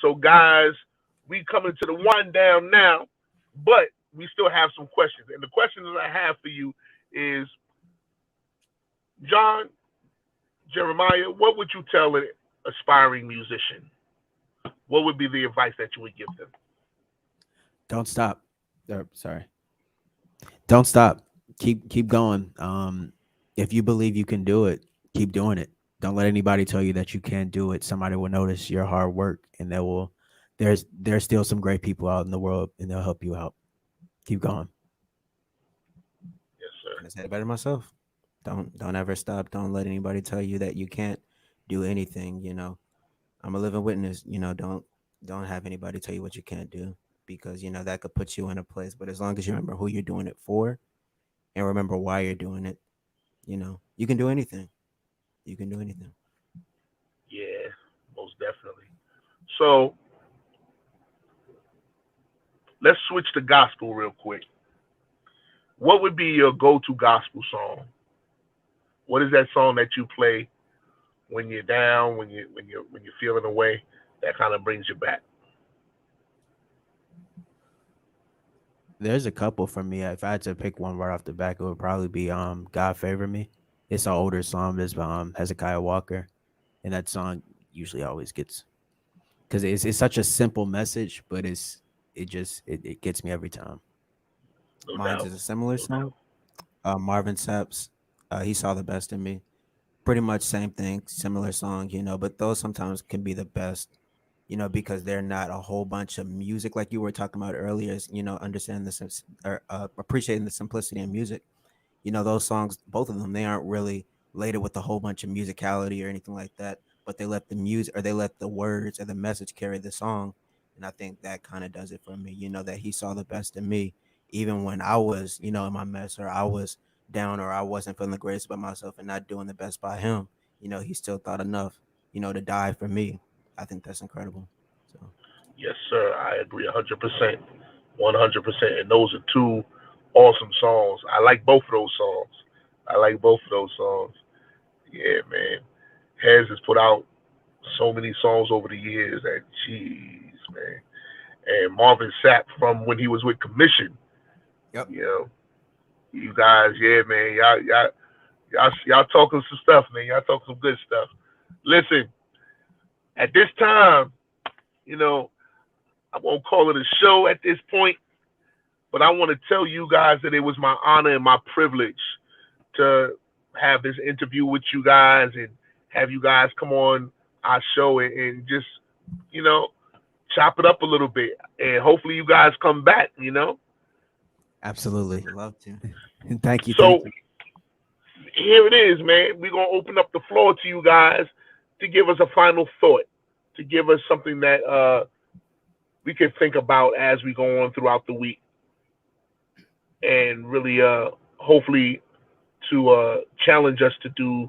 So, guys, we coming to the wind down now, but we still have some questions. And the questions I have for you is, John, Jeremiah, what would you tell an aspiring musician? What would be the advice that you would give them? Don't stop. Sorry. Don't stop. Keep going. If you believe you can do it, keep doing it. Don't let anybody tell you that you can't do it. Somebody will notice your hard work, and they will. There's still some great people out in the world, and they'll help you out. Keep going. Yes, sir. I said it better myself. Don't ever stop. Don't let anybody tell you that you can't do anything. I'm a living witness. Don't have anybody tell you what you can't do, because that could put you in a place. But as long as you remember who you're doing it for and remember why you're doing it, you can do anything. You can do anything. Yeah, most definitely. So let's switch to gospel real quick. What would be your go-to gospel song? What is that song that you play when you're down, when you're feeling away, that kind of brings you back? There's a couple for me. If I had to pick one right off the back, it would probably be "God Favor Me." It's an older song. It's Hezekiah Walker, and that song usually always gets, because it's such a simple message, but it gets me every time. No Mine's doubt. is a similar No doubt. song. Marvin Sapp's "He Saw the Best in Me." Pretty much same thing, similar song, but those sometimes can be the best, because they're not a whole bunch of music like you were talking about earlier. Understanding the sense, or appreciating the simplicity in music. Those songs, both of them, they aren't really laden with a whole bunch of musicality or anything like that, but they let the music, or they let the words or the message carry the song. And I think that kind of does it for me, that he saw the best in me, even when I was, in my mess, or I was down, or I wasn't feeling the greatest about myself and not doing the best by him. He still thought enough, to die for me. I think that's incredible. So Yes, sir. I agree 100%. 100%. And those are two awesome songs. I like both of those songs. I like both of those songs. Yeah, man. Hez has put out so many songs over the years that, jeez, man. And Marvin Sapp, from when he was with Commission, yep. you know, you guys, yeah, man, y'all talking some stuff, man. Y'all talking some good stuff. Listen, at this time, you know, I won't call it a show at this point, but I want to tell you guys that it was my honor and my privilege to have this interview with you guys and have you guys come on our show and just, you know, chop it up a little bit. And hopefully you guys come back, you know? Absolutely. Love to. Thank you. So Thank you. here it is, man. We're going to open up the floor to you guys to give us a final thought, to give us something that we can think about as we go on throughout the week, and really, hopefully, to challenge us to do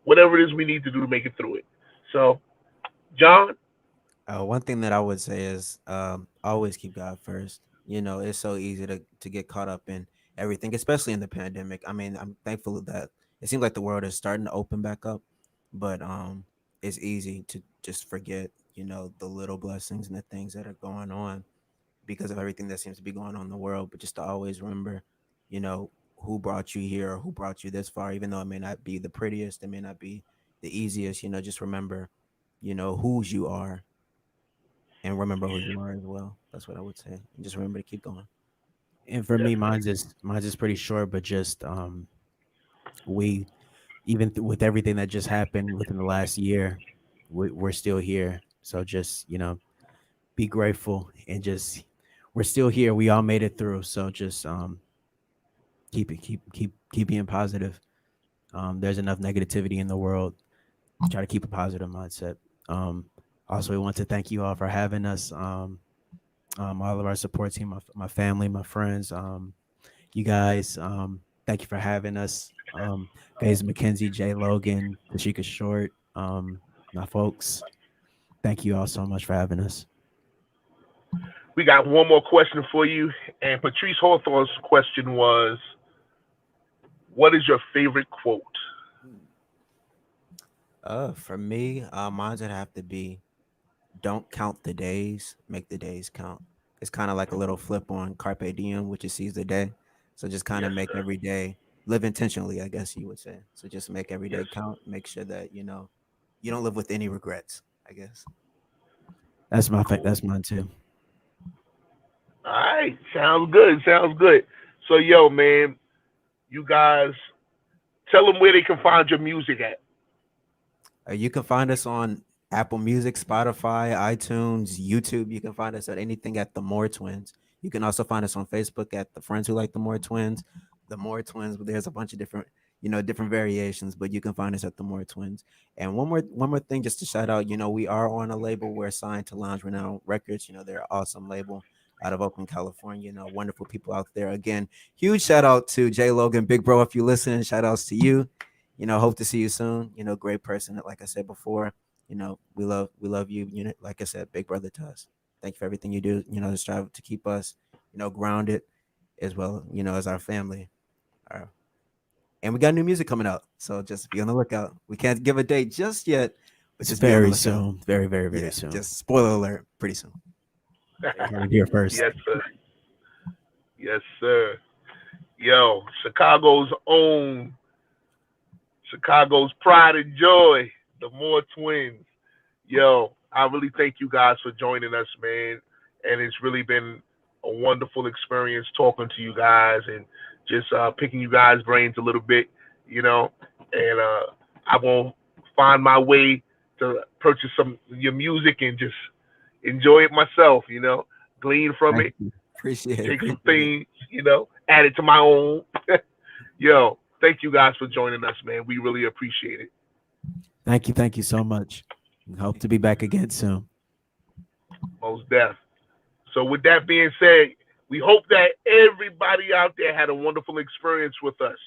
whatever it is we need to do to make it through it. So, John? One thing that I would say is always keep God first. It's so easy to get caught up in everything, especially in the pandemic. I mean, I'm thankful that it seems like the world is starting to open back up, but it's easy to just forget, the little blessings and the things that are going on because of everything that seems to be going on in the world. But just to always remember, you know, who brought you here or who brought you this far, even though it may not be the prettiest, it may not be the easiest, just remember, whose you are, and remember who you are as well. That's what I would say. And just remember to keep going. And for me, Definitely. mine's just pretty short, but just we with everything that just happened within the last year, we're still here. So just be grateful, and just we're still here. We all made it through. So just keep being positive. There's enough negativity in the world. Try to keep a positive mindset. Also, we want to thank you all for having us. All of our support team, my family, my friends, you guys. Thank you for having us. Guys, Mackenzie, Jay Logan, Tashika Short, my folks. Thank you all so much for having us. We got one more question for you. And Patrice Hawthorne's question was, what is your favorite quote? For me, mine would have to be, don't count the days, make the days count. It's kind of like a little flip on Carpe Diem, which is seize the day. So just kind of Yes, make sir. every day, live intentionally, I guess you would say. So just make every Yes. day count. Make sure that you know you don't live with any regrets. I guess that's my Cool. that's mine too. All right. Sounds good. Sounds good. So, yo, man, you guys tell them where they can find your music at. You can find us on Apple Music, Spotify, iTunes, YouTube. You can find us at anything at the Moore Twins. You can also find us on Facebook at the Friends Who Like the Moore Twins. The Moore Twins. There's a bunch of different, different variations, but you can find us at the Moore Twins. And one more thing, just to shout out. We are on a label. We're signed to Lounge Renown Records. They're an awesome label out of Oakland, California. Wonderful people out there. Again, huge shout out to Jay Logan, Big Bro. If you listen, shout outs to you. Hope to see you soon. Great person. Like I said before, we love you. Like I said, big brother to us. Thank you for everything you do. To strive to keep us, grounded as well, as our family. And we got new music coming out. So just be on the lookout. We can't give a date just yet, but just Very soon. Very, very, very Yeah, soon. just spoiler alert, pretty soon. Heard it here first. Yes, sir. Yes, sir. Yo, Chicago's own, Chicago's pride and joy, the Moore Twins. Yo, I really thank you guys for joining us, man. And it's really been a wonderful experience talking to you guys and just picking you guys' brains a little bit, And I will find my way to purchase some of your music and just enjoy it myself, glean from it, Appreciate it. take some things, add it to my own. Yo, thank you guys for joining us, man. We really appreciate it. Thank you so much. Hope to be back again soon. Most deaf. So with that being said, we hope that everybody out there had a wonderful experience with us.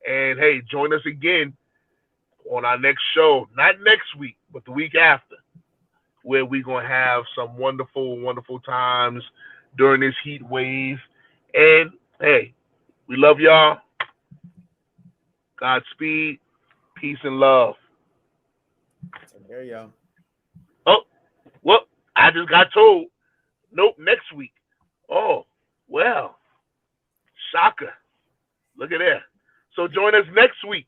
And hey, join us again on our next show, not next week, but the week after, where we're going to have some wonderful, wonderful times during this heat wave. And hey, we love y'all. Godspeed, peace and love. There you go. Oh, well, I just got told. Nope, next week. Oh, well, shocker. Look at that. So join us next week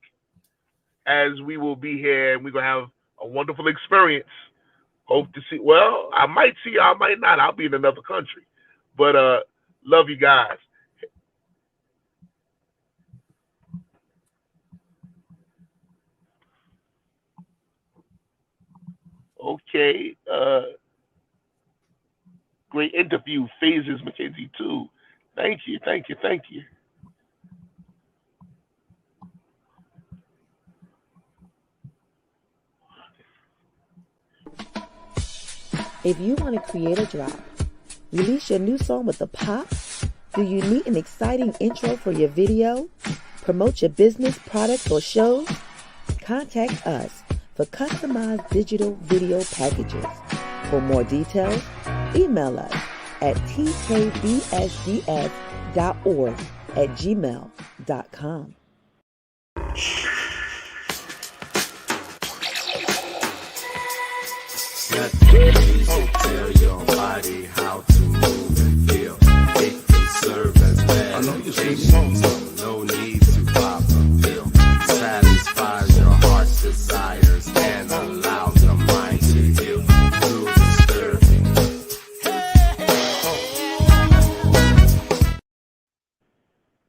as we will be here and we're going to have a wonderful experience. Hope to see, well, I might see you, I might not. I'll be in another country. But love you guys. Okay. Great interview, Phases Mackenzie too. Thank you. If you want to create a drop, release your new song with a pop, do you need an exciting intro for your video, promote your business, products, or shows? Contact us for customized digital video packages. For more details, email us at tkbsds.org@gmail.com. Let the music tell your body how